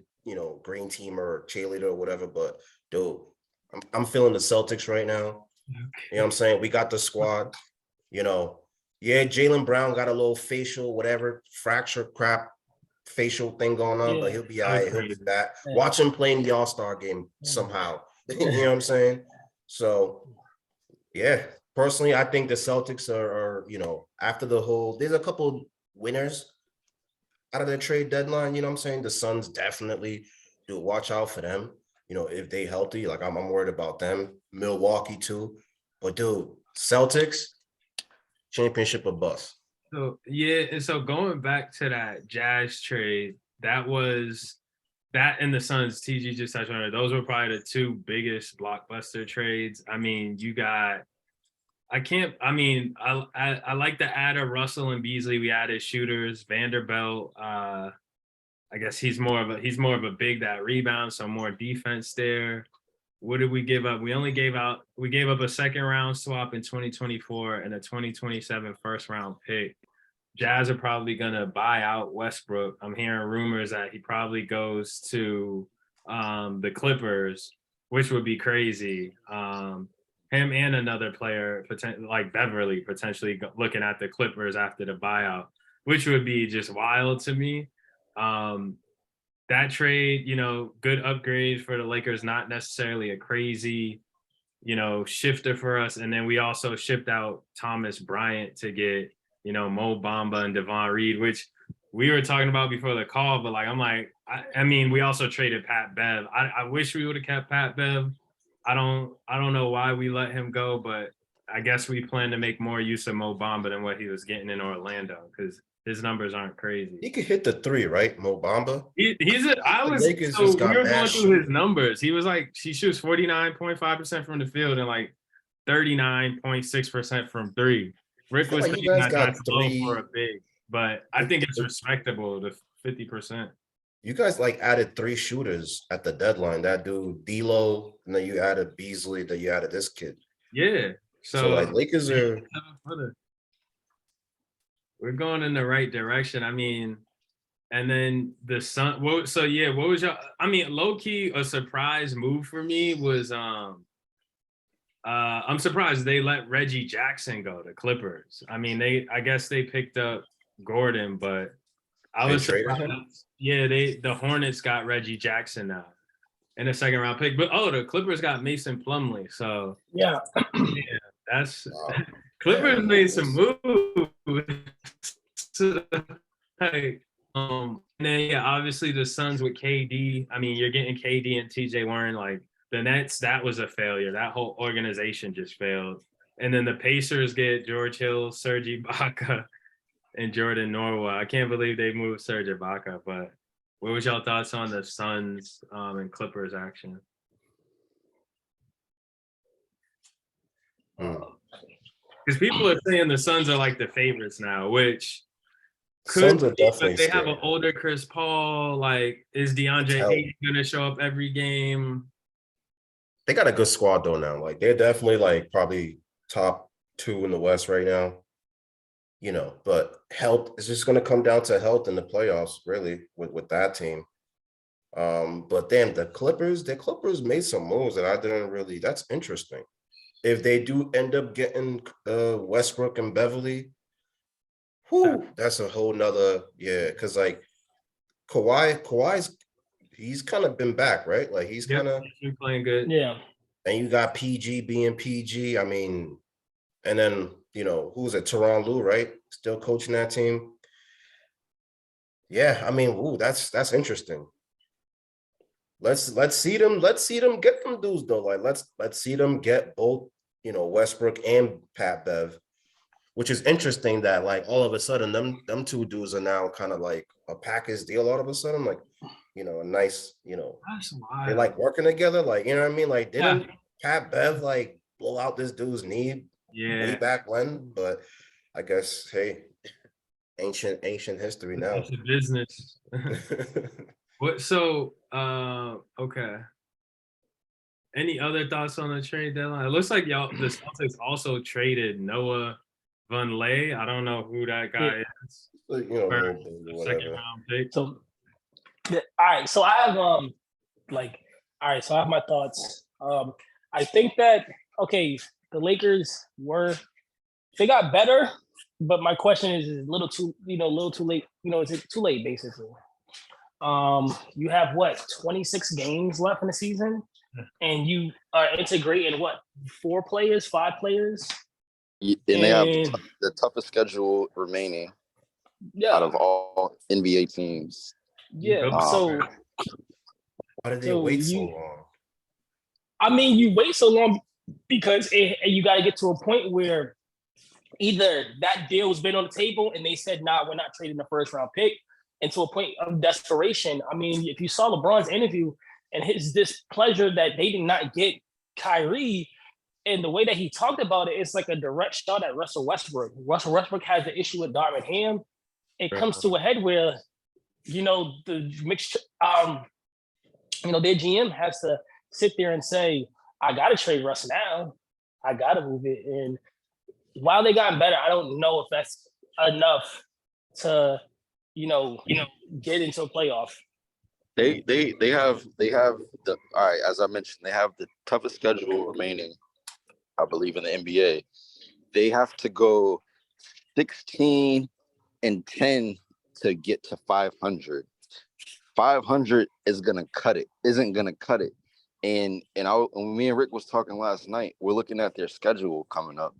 green team or cheerleader or whatever, but dude, I'm feeling the Celtics right now. You know what I'm saying? We got the squad, yeah, Jaylen Brown got a little facial, whatever, fracture crap, facial thing going on, but he'll be all right. He'll be back. Watch him play in the All-Star game somehow. You know what I'm saying? So, yeah, personally, I think the Celtics are after the whole, there's a couple winners out of the trade deadline. You know what I'm saying? The Suns definitely do watch out for them. If they healthy, like I'm worried about them. Milwaukee too. But dude, Celtics, championship or bust. So yeah, and so going back to that Jazz trade, that and the Suns, TG just touched on it. Those were probably the 2 biggest blockbuster trades. I mean, I like the add of Russell and Beasley. We added shooters, Vanderbilt. I guess he's more of a big that rebound, so more defense there. What did we give up? We gave up a 2nd round swap in 2024 and a 2027 1st round pick. Jazz are probably gonna buy out Westbrook. I'm hearing rumors that he probably goes to the Clippers, which would be crazy. Him and another player, like Beverly, potentially looking at the Clippers after the buyout, which would be just wild to me. That trade, good upgrade for the Lakers, not necessarily a crazy, shifter for us. And then we also shipped out Thomas Bryant to get, Mo Bamba and Devon Reed, which we were talking about before the call, but I mean, we also traded Pat Bev. I wish we would have kept Pat Bev. I don't know why we let him go, but I guess we plan to make more use of Mo Bamba than what he was getting in Orlando because his numbers aren't crazy. He could hit the 3, right? Mo Bamba. We were going through his numbers. He shoots 49.5% from the field and like 39.6% from 3. Rick was saying that's low for a big, but I think it's respectable to 50%. You guys added 3 shooters at the deadline. That dude D'Lo, and then you added Beasley, then you added this kid. Yeah. So Lakers are. We're going in the right direction. I mean, and then the Sun. What was your? I mean, low key a surprise move for me was I'm surprised they let Reggie Jackson go to Clippers. I mean, I guess they picked up Gordon, but I was surprised. Yeah, the Hornets got Reggie Jackson now in a 2nd round pick. But the Clippers got Mason Plumlee. So yeah, that's Clippers made some moves. Like, and then yeah, obviously the Suns with KD. I mean, you're getting KD and TJ Warren. Like the Nets, that was a failure. That whole organization just failed. And then the Pacers get George Hill, Serge Ibaka, and Jordan Norwell. I can't believe they moved Serge Ibaka. But what was y'all thoughts on the Suns and Clippers action? Because people are saying the Suns are like the favorites now, which could Suns are be, definitely but they have an scary. older Chris Paul. Like, is DeAndre Ayton going to show up every game? They got a good squad though now. Like they're definitely like probably top 2 in the West right now. But health is just going to come down to health in the playoffs, really, with that team. But then the Clippers made some moves that I didn't really. That's interesting. If they do end up getting Westbrook and Beverly, that's a whole nother because like Kawhi's he's kind of been back, right? Like he's kind of playing good. Yeah. And you got PG being PG. I mean, and then who's it? Tyronn Lue, right? Still coaching that team. Yeah, I mean, that's interesting. Let's see them get them dudes though. Like let's see them get both Westbrook and Pat Bev, which is interesting that like all of a sudden them two dudes are now kind of like a package deal. All of a sudden, like a nice That's wild. they like working together. Like what I mean? Like didn't Pat Bev like blow out this dude's knee way back when? But I guess hey, ancient history now. It's a business. What? So, okay. Any other thoughts on the trade deadline? It looks like the Celtics also traded Noah Vonleh. I don't know who that guy is. Second round pick. So, all right. So I have So I have my thoughts. I think that the Lakers they got better, but my question is a little too late. Is it too late basically? You have 26 games left in the season, and you are integrating 5 players, and they have the toughest schedule remaining out of all NBA teams. Yeah. So why did they wait so long? I mean, you wait so long because you got to get to a point where either that deal has been on the table and they said, nah, we're not trading the first round pick, and to a point of desperation. I mean, if you saw LeBron's interview and his displeasure that they did not get Kyrie, and the way that he talked about it, it's like a direct shot at Russell Westbrook. Russell Westbrook has the issue with Darvin Ham. It comes to a head where, the mixture, their GM has to sit there and say, I got to trade Russ now. I got to move it. And while they gotten better, I don't know if that's enough to, get into a playoff. They have the all right, as I mentioned, they have the toughest schedule remaining, I believe, in the NBA. They have to go 16-10 to get to 500. 500 isn't gonna cut it. And when me and Rick was talking last night, we're looking at their schedule coming up.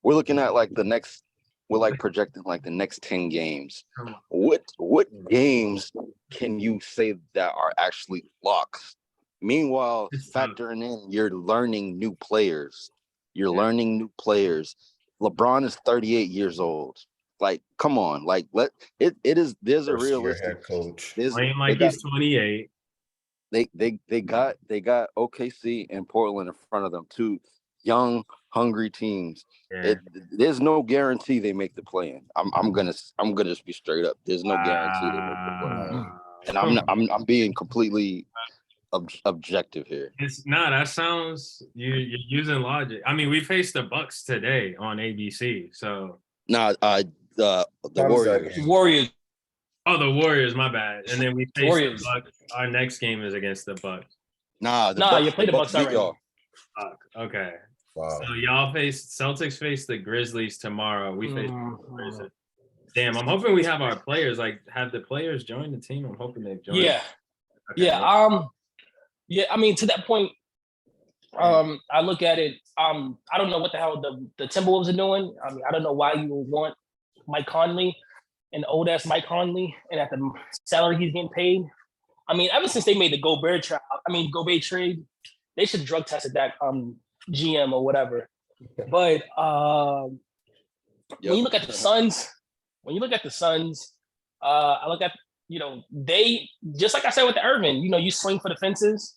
We're looking at projecting like the next 10 games. What games can you say that are actually locks? Meanwhile, factoring in, you're learning new players. LeBron is 38 years old. Like, come on. Like, there's a realistic head coach. Playing like he's 28. They got OKC and Portland in front of them, two young, hungry teams. Yeah. There's no guarantee they make the play-in. I'm gonna just be straight up. There's no guarantee they make the play-in. And I'm being completely objective here. That sounds you're using logic. I mean, we faced the Bucks today on ABC, so the Warriors. Oh, the Warriors, my bad. And then we face the Bucks. Our next game is against the Bucks. You played the Bucks already. Okay. Wow. So Celtics face the Grizzlies tomorrow. We face the Grizzlies. Damn, I'm hoping we have our players. Like, have the players join the team? I'm hoping they've joined. Yeah. Okay. Yeah. I mean, to that point, I look at it. I don't know what the hell the Timberwolves are doing. I mean, I don't know why you would want Mike Conley an old ass Mike Conley and at the salary he's getting paid. I mean, ever since they made the Gobert trade, they should have drug tested that GM or whatever. But when you look at the Suns, I look at, they, just like I said with the Irvin, you swing for the fences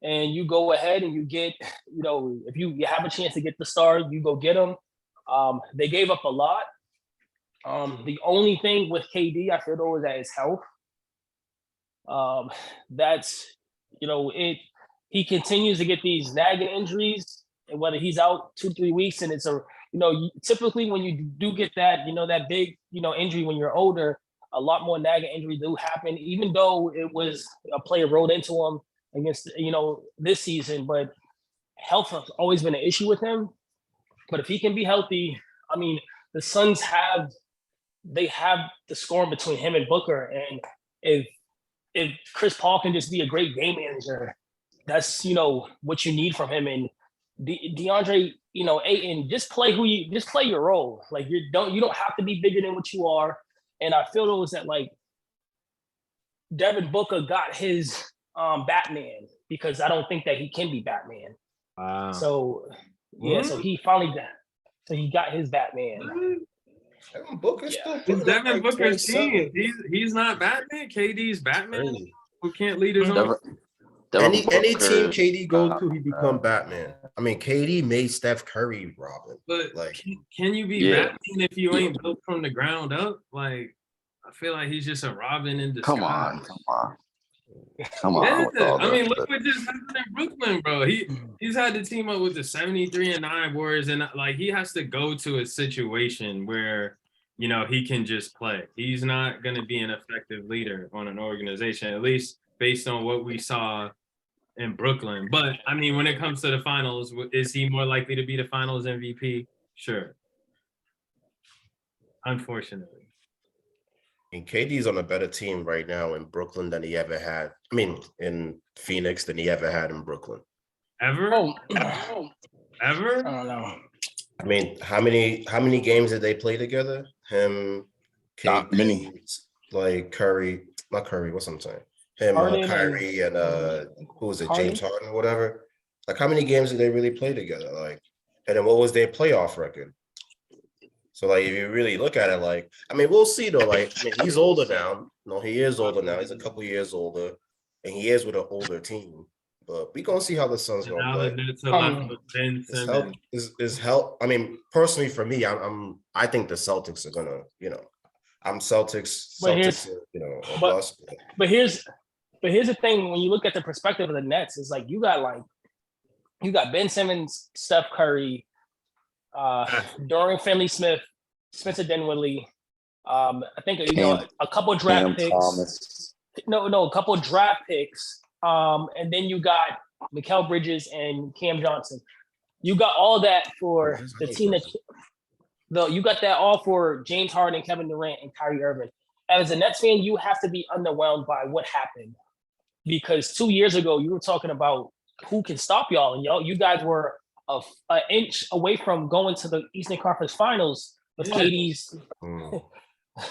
and you go ahead and you get, if you have a chance to get the star, you go get them. They gave up a lot. The only thing with KD, I feel though, is that his health. That's, he continues to get these nagging injuries, and whether he's out 2-3 weeks, and it's typically when you do get that, that big, injury when you're older, a lot more nagging injuries do happen, even though it was a player rolled into him against, this season. But health has always been an issue with him. But if he can be healthy, I mean, the Suns have the scoring between him and Booker. And if Chris Paul can just be a great game manager, that's, what you need from him. And DeAndre, Ayton, just play your role. Like you don't have to be bigger than what you are. And I feel those that like Devin Booker got his Batman, because I don't think that he can be Batman. Wow. So yeah, so he got his Batman. Devin Booker's still It's Devin Booker's team. He's not Batman. KD's Batman. Who can't lead his own. Any team KD goes to, he become Batman. I mean, KD made Steph Curry Robin. But like, can you be Batman if you ain't built from the ground up? Like, I feel like he's just a Robin in disguise. Come on. Yeah. I mean, look what just happened in Brooklyn, bro. He's had to team up with the 73-9 Warriors, and like he has to go to a situation where he can just play. He's not going to be an effective leader on an organization, at least based on what we saw in Brooklyn. But I mean, when it comes to the finals, is he more likely to be the finals MVP? Sure. Unfortunately. And KD's on a better team right now in Brooklyn than he ever had. I mean, in Phoenix than he ever had in Brooklyn. Ever? Ever? I don't know. I mean, how many games did they play together? Him, Not many. Like Curry, not Curry. What's I'm saying? Him, Kyrie, and who was it? Harden? James Harden or whatever. Like, how many games did they really play together? Like, and then what was their playoff record? So, like, if you really look at it, like, I mean, we'll see though. Like, I mean, he's older now. No, he is older now. He's a couple years older, and he is with an older team. But we gonna see how the Suns gonna play. His help. I mean, personally, for me, I think the Celtics are gonna. I'm Celtics. But here's the thing: when you look at the perspective of the Nets, it's like you got Ben Simmons, Steph Curry, Dorian Finney-Smith, Spencer Dinwiddie. I think a couple of draft picks. Thomas. No, a couple of draft picks. And then you got Mikal Bridges and Cam Johnson. You got all that for the team you got that all for James Harden, Kevin Durant, and Kyrie Irving. As a Nets fan, you have to be underwhelmed by what happened, because 2 years ago you were talking about who can stop y'all, and you guys were an inch away from going to the Eastern Conference Finals with KD's.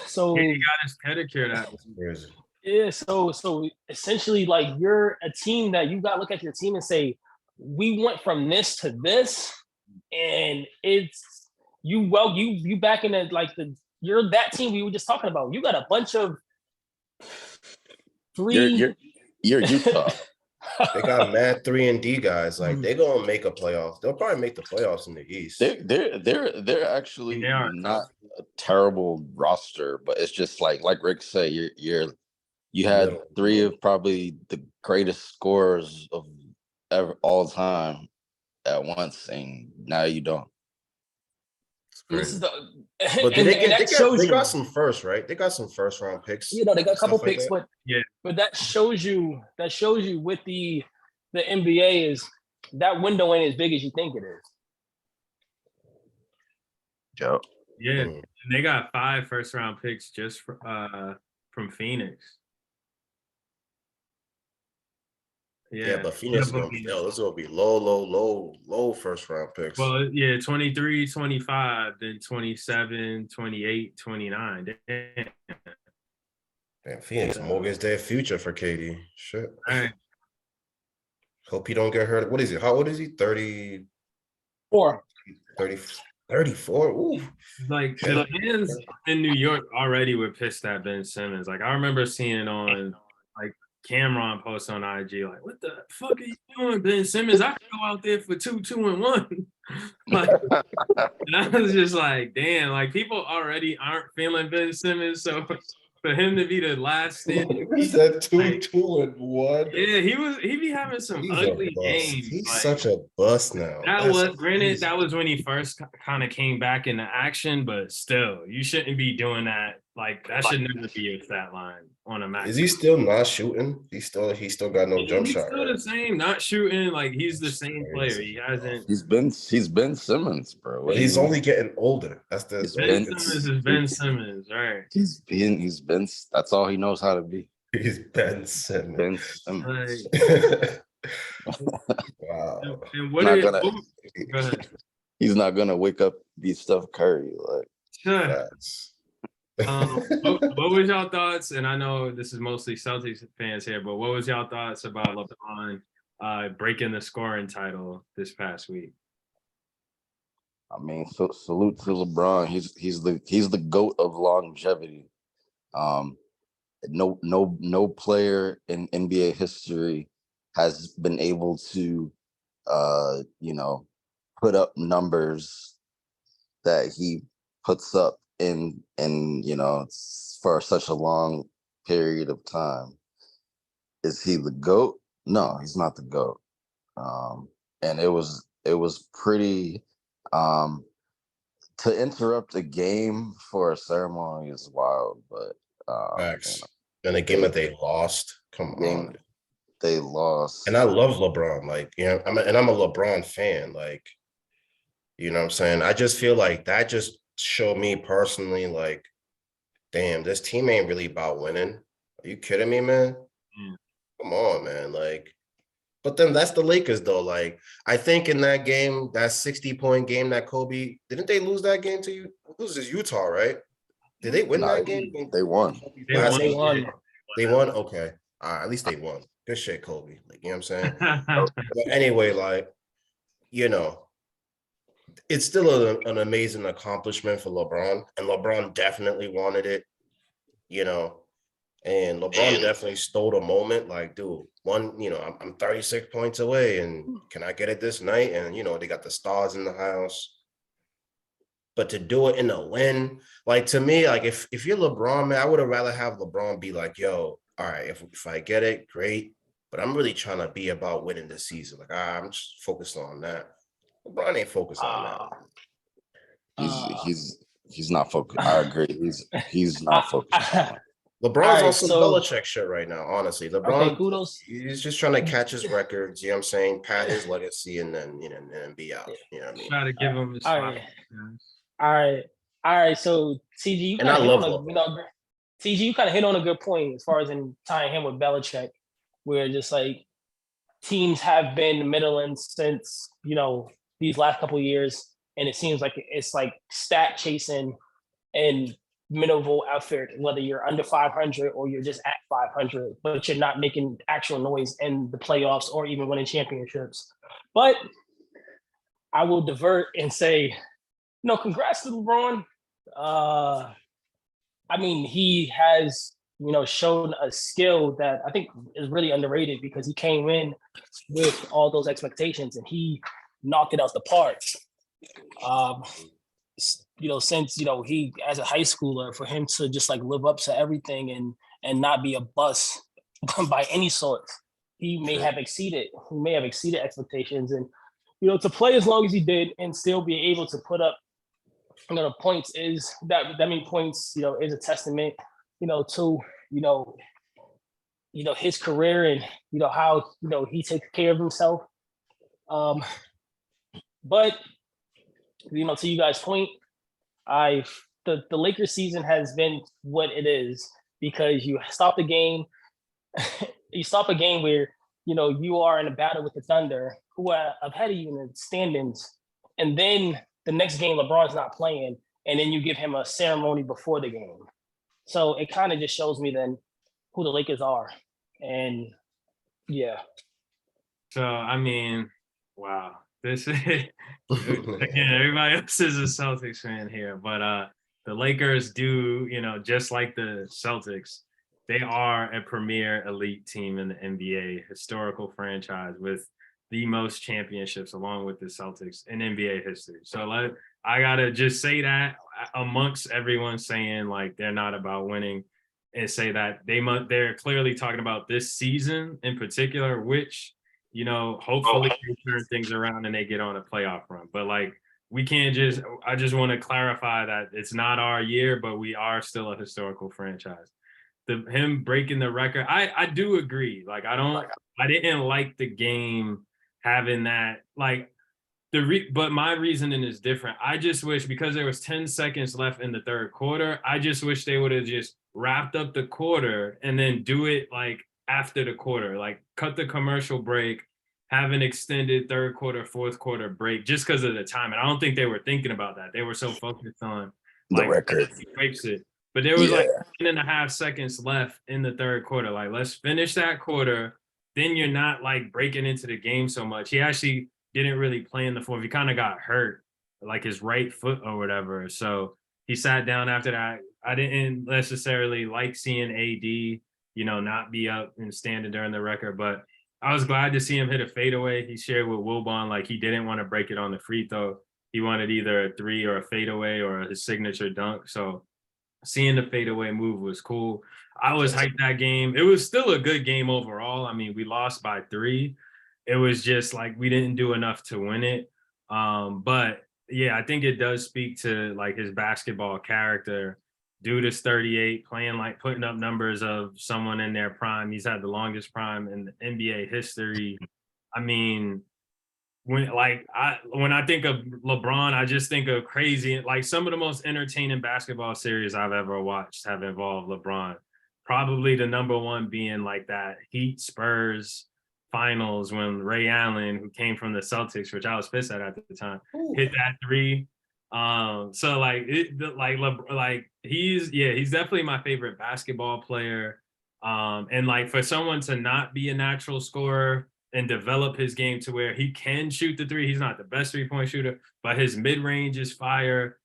So he got his pedicure. That was crazy. Yeah, so essentially, like, you're a team that you got to look at your team and say, we went from this to this, and it's you back in you're that team we were just talking about. You got a bunch of three. You're Utah. They got mad 3-and-D guys. Like, they're gonna make a playoff. They'll probably make the playoffs in the East. They're actually not a terrible roster, but it's just like Rick said, you had three of probably the greatest scorers of all time at once, and now you don't. This is but they got some first, right? They got some first round picks. They got a couple picks, but that shows you with the NBA is that window ain't as big as you think it is. Joe. Yeah, and they got 5 first round picks just from Phoenix. Yeah, but Phoenix is gonna be low first round picks. Well, yeah, 23, 25, then 27, 28, 29. And Phoenix mortgaged their future for KD. Shit. All right. Hope he don't get hurt. What is he? How old is he? 30, 4. 30, 34? Ooh. Like the fans in New York already were pissed at Ben Simmons. Like I remember seeing on like Cameron post on IG, like, what the fuck are you doing, Ben Simmons? I could go out there for 2-2-1. Like, and I was just like, damn, like people already aren't feeling Ben Simmons. So for him to be the last standing, Is that 2-2-1? yeah, he be having some He's ugly a bust. games. He's like, such a bust now. that That's was granted, crazy. that was when he first kind of came back into action, but still, you shouldn't be doing that. Like that should never be your stat line on a max. Is he still not shooting? He still got no jump He's shot. still Right? the same, not shooting. Like he's the That's same crazy. player. He hasn't. He's Ben Simmons, bro. But he's only getting older. That's the He's Ben been- Simmons is Ben Simmons, right? He's been. That's all he knows how to be. He's Ben Simmons. Ben Simmons. Like, Wow. and what Not is? gonna- Go ahead. He's not gonna wake up be Steph Curry. Like Sure. Facts. What was y'all thoughts? And I know this is mostly Celtics fans here, but what was y'all thoughts about LeBron breaking the scoring title this past week? I mean, salute to LeBron. He's the GOAT of longevity. No player in NBA history has been able to put up numbers that he puts up in for such a long period of time. Is he the GOAT? No, he's not the GOAT. And it was pretty to interrupt a game for a ceremony is wild, but Facts. In a game that they lost. Come on. They lost. And I love LeBron. Like, I'm a LeBron fan. Like, you know what I'm saying? I just feel like that just showed me personally, like, damn, this team ain't really about winning. Are you kidding me, man? Come on, man. Like, but then that's the Lakers, though. Like, I think in that game, that 60-point game that Kobe, didn't they lose that game to you? This is Utah, right? Did they win that game? They won. They won. They won? Okay. At least they won. Good shit, Kobe. Like, you know what I'm saying? But anyway, like, it's still an amazing accomplishment for LeBron. And LeBron definitely wanted it, and LeBron definitely stole the moment. Like, dude, I'm 36 points away, and can I get it this night? And, they got the stars in the house. But to do it in a win, like, to me, like, if you're LeBron, man, I would have rather have LeBron be like, yo, all right, if I get it, great. But I'm really trying to be about winning this season. Like, I'm just focused on that. LeBron ain't focused on that. He's not focused. I agree. He's not focused on that. LeBron's on some Belichick shit right now, honestly. LeBron, kudos. He's just trying to catch his records, you know what I'm saying? Pat his legacy and then, and be out. You know what I mean? Try to give him his spot. All right. So CG, you kind of hit on a good point as far as in tying him with Belichick, where just like teams have been middling since these last couple of years, and it seems like it's like stat chasing and minimal effort, whether you're under 500 or you're just at 500, but you're not making actual noise in the playoffs or even winning championships. But I will divert and say, congrats to LeBron. I mean, he has, shown a skill that I think is really underrated because he came in with all those expectations and he knocked it out the park. Since he as a high schooler, for him to just like live up to everything and not be a bust by any sort, he may have exceeded expectations, and to play as long as he did and still be able to put up points is that many points is a testament to his career and how he takes care of himself. But to you guys' point, the Lakers season has been what it is because you stop the game, you stop a game where you are in a battle with the Thunder, who are ahead of you in the standings, and then the next game LeBron's not playing, and then you give him a ceremony before the game. So it kind of just shows me then who the Lakers are. And yeah. So I mean, wow. This is again, everybody else is a Celtics fan here, but the Lakers do, just like the Celtics, they are a premier elite team in the NBA, historical franchise with the most championships along with the Celtics in NBA history. So I gotta just say that amongst everyone saying like they're not about winning, and say that they're clearly talking about this season in particular, which hopefully they turn things around and they get on a playoff run. But like I just want to clarify that it's not our year, but we are still a historical franchise. Him breaking the record, I do agree. Like I didn't like the game having that like but my reasoning is different. I just wish, because there was 10 seconds left in the third quarter, I just wish they would have just wrapped up the quarter and then do it like after the quarter, like cut the commercial break, have an extended third quarter, fourth quarter break, just because of the time. And I don't think they were thinking about that. They were so focused on the record. Breaks it. But there was like 10.5 seconds left in the third quarter. Like, let's finish that quarter. Then you're not like breaking into the game so much. He actually didn't really play in the fourth. He kind of got hurt, like his right foot or whatever. So he sat down after that. I didn't necessarily like seeing AD, not be up and standing during the record, but I was glad to see him hit a fadeaway. He shared with Wilbon, like he didn't want to break it on the free throw. He wanted either a three or a fadeaway or his signature dunk. So seeing the fadeaway move was cool. I was hyped that game. It was still a good game overall. I mean, we lost by 3. It was just like we didn't do enough to win it. But yeah, I think it does speak to like his basketball character. Dude is 38, playing like putting up numbers of someone in their prime. He's had the longest prime in NBA history. I mean, when I think of LeBron, I just think of crazy. Like some of the most entertaining basketball series I've ever watched have involved LeBron. Probably the number one being like that Heat Spurs finals when Ray Allen, who came from the Celtics, which I was pissed at the time, hit that 3. So he's definitely my favorite basketball player. And like for someone to not be a natural scorer and develop his game to where he can shoot the 3, he's not the best 3-point shooter, but his mid-range is fire.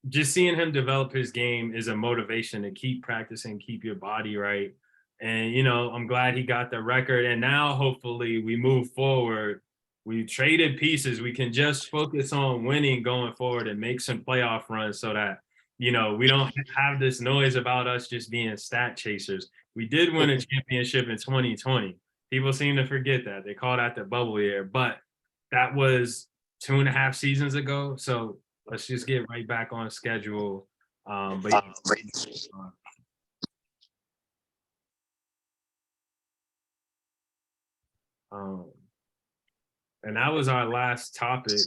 Just seeing him develop his game is a motivation to keep practicing, keep your body right. And, I'm glad he got the record. And now hopefully we move forward. We traded pieces. We can just focus on winning going forward and make some playoff runs so that, we don't have this noise about us just being stat chasers. We did win a championship in 2020. People seem to forget that. They call that the bubble year, but that was 2.5 seasons ago. So let's just get right back on schedule. And that was our last topic.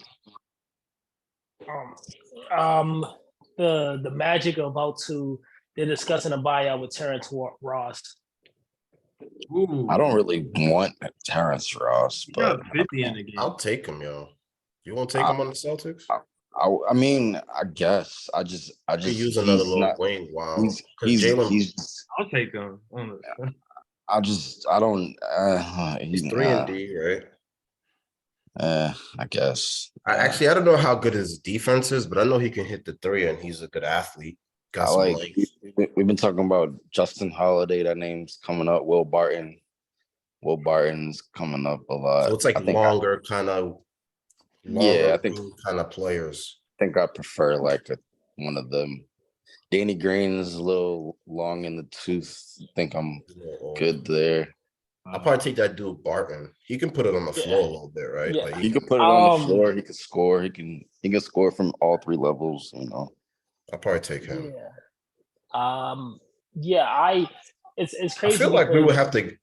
The Magic they're discussing a buyout with Terrence Ross. Ooh. I don't really want Terrence Ross, but 50 in the game. I'll take him, yo. You want to take him on the Celtics? I mean, I guess I just use another little wing. Wow, I'll take him. He's 3 and D, right? I guess. I don't know how good his defense is, but I know he can hit the 3, and he's a good athlete. Got some length. We've been talking about Justin Holiday. That name's coming up. Will Barton. Will Barton's coming up a lot. So it's like longer kind of players. I think I prefer like one of them. Danny Green's a little long in the tooth. I think I'm good there. I'll probably take that dude Barton. He can put it on the floor a little bit, right? Yeah. Like he can put it on the floor. He can score. He can score from all 3 levels. I'll probably take him. It's crazy. I feel like we would have to.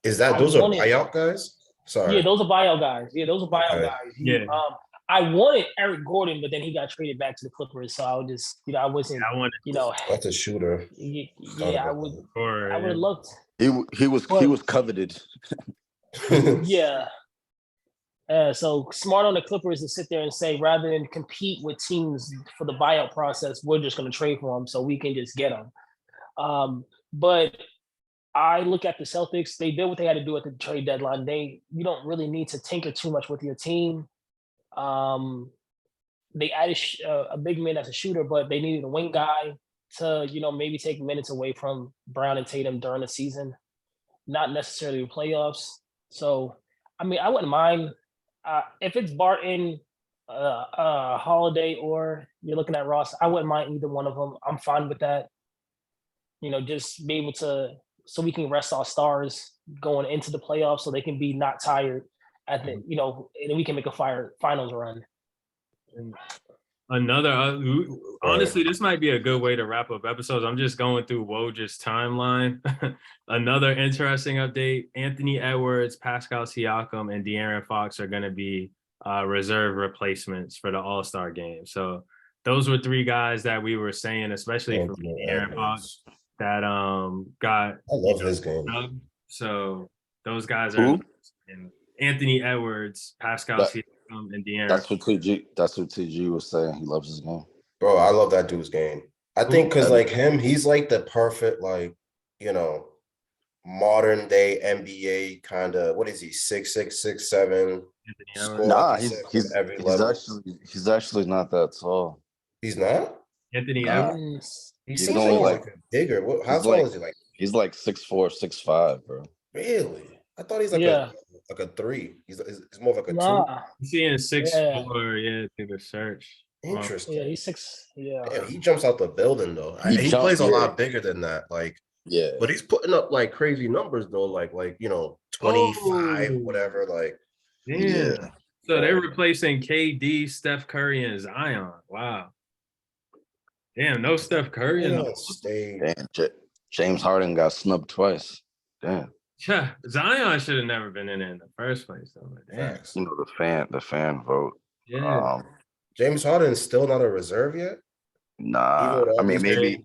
Those are buyout guys? Sorry. Yeah, those are buyout guys. Yeah. I wanted Eric Gordon, but then he got traded back to the Clippers. So I would just, I wasn't, that's a shooter. Yeah, I would have loved. He was coveted. Yeah. So smart on the Clippers to sit there and say, rather than compete with teams for the buyout process, we're just going to trade for them so we can just get them. But I look at the Celtics. They did what they had to do at the trade deadline. You don't really need to tinker too much with your team. They added a big man as a shooter, but they needed a wing guy to, maybe take minutes away from Brown and Tatum during the season, not necessarily the playoffs. So, I mean, I wouldn't mind if it's Barton, Holiday, or you're looking at Ross. I wouldn't mind either one of them. I'm fine with that. Just be able to, so we can rest our stars going into the playoffs, so they can be not tired at the, and we can make a finals run. And another, honestly, this might be a good way to wrap up episodes. I'm just going through Woj's timeline. Another interesting update: Anthony Edwards, Pascal Siakam, and De'Aaron Fox are going to be reserve replacements for the All-Star game. So those were three guys that we were saying, especially for De'Aaron Fox, that got. I love his game. So those guys are Anthony Edwards, Pascal Siakam, and De'Aaron. That's what TG was saying. He loves his game. Bro, I love that dude's game. I think because like him, he's like the perfect, like, modern day NBA kind of, what is he, 6'6", 6'7"? Nah, he's actually not that tall. He's not? Anthony Edwards? He seems like bigger. How tall is he? Like he's like 6'4", 6'5", bro. Really? I thought he's like a 3. He's more of like a 2. He's seeing 6'4", through the search. Interesting. Yeah, he's 6. Yeah. Damn, he jumps out the building though. He plays a lot bigger than that. Like, yeah. But he's putting up like crazy numbers though, like 25, whatever. Like, yeah. So they're replacing KD, Steph Curry, and Zion. Wow. Damn, no Steph Curry. Damn, James Harden got snubbed twice. Damn. Yeah, Zion should have never been in the first place, though. Damn. The fan vote. Yeah. James Harden is still not a reserve yet. Nah, I mean maybe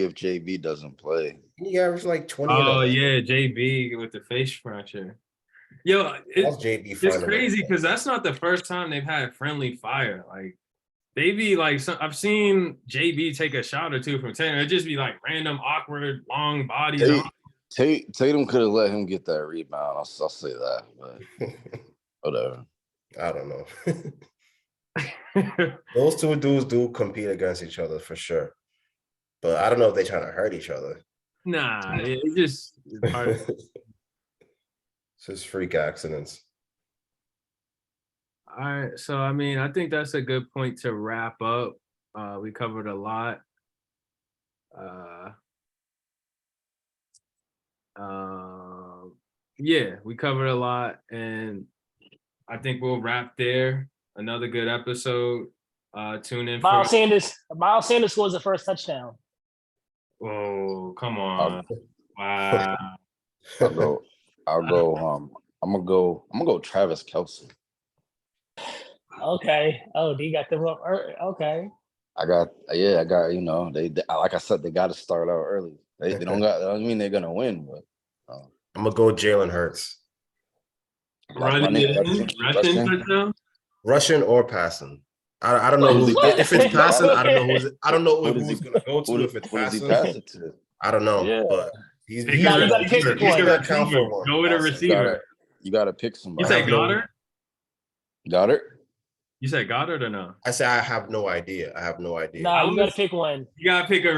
if JB doesn't play, he averaged like 20. Oh yeah, JB with the face fracture. Yo, it's crazy because that's not the first time they've had friendly fire. Like they be like, I've seen JB take a shot or two from Tatum. It'd just be like random, awkward, long bodies. Tatum could have let him get that rebound. I'll say that, but whatever. I don't know. Those two dudes do compete against each other for sure, but I don't know if they're trying to hurt each other. Nah, it's hard. It's just freak accidents. All right, so I mean, I think that's a good point to wrap up. We covered a lot. Yeah, we covered a lot, and I think we'll wrap there. Another good episode. Tune in. Miles Sanders scores the first touchdown. Oh, come on! Wow. I'll go. I'm gonna go. Travis Kelce. Okay. Oh, you got them up. Okay. I got. They like I said, they got to start out early. They don't got. I mean, they're gonna win, but I'm gonna go Jalen Hurts. Rushing or passing. I don't know if it's passing. I don't know who's gonna go to if it's passing. I don't know, but he's gonna count for one. Go with a receiver. You gotta pick somebody. You say Goddard? You said Goddard or no? I say I have no idea. Nah, you gotta pick one. You gotta pick a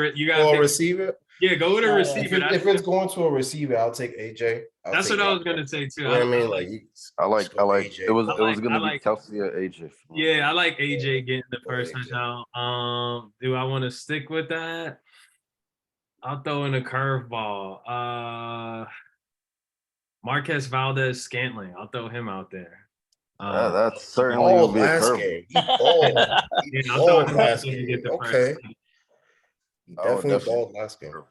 receiver. Yeah, go with a receiver. If it's going to a receiver, I'll take AJ. That's what I was gonna say too. You know what I mean? Like I like AJ. It was gonna be Kelce or AJ. Yeah, I like AJ getting the first touchdown. Do I want to stick with that? I'll throw in a curveball. Marquez Valdez-Scantling. I'll throw him out there. That's certainly will be a curveball. He balled last game. Okay. Definitely balled last game.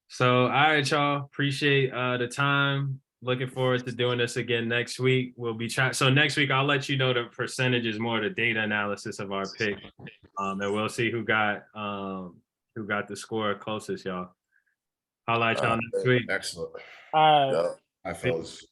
So, all right, y'all. Appreciate the time. Looking forward to doing this again next week. We'll be so next week I'll let you know the percentages, more the data analysis of our pick, and we'll see who got the score closest, y'all. I'll let y'all next week. Excellent. All right. I fellas.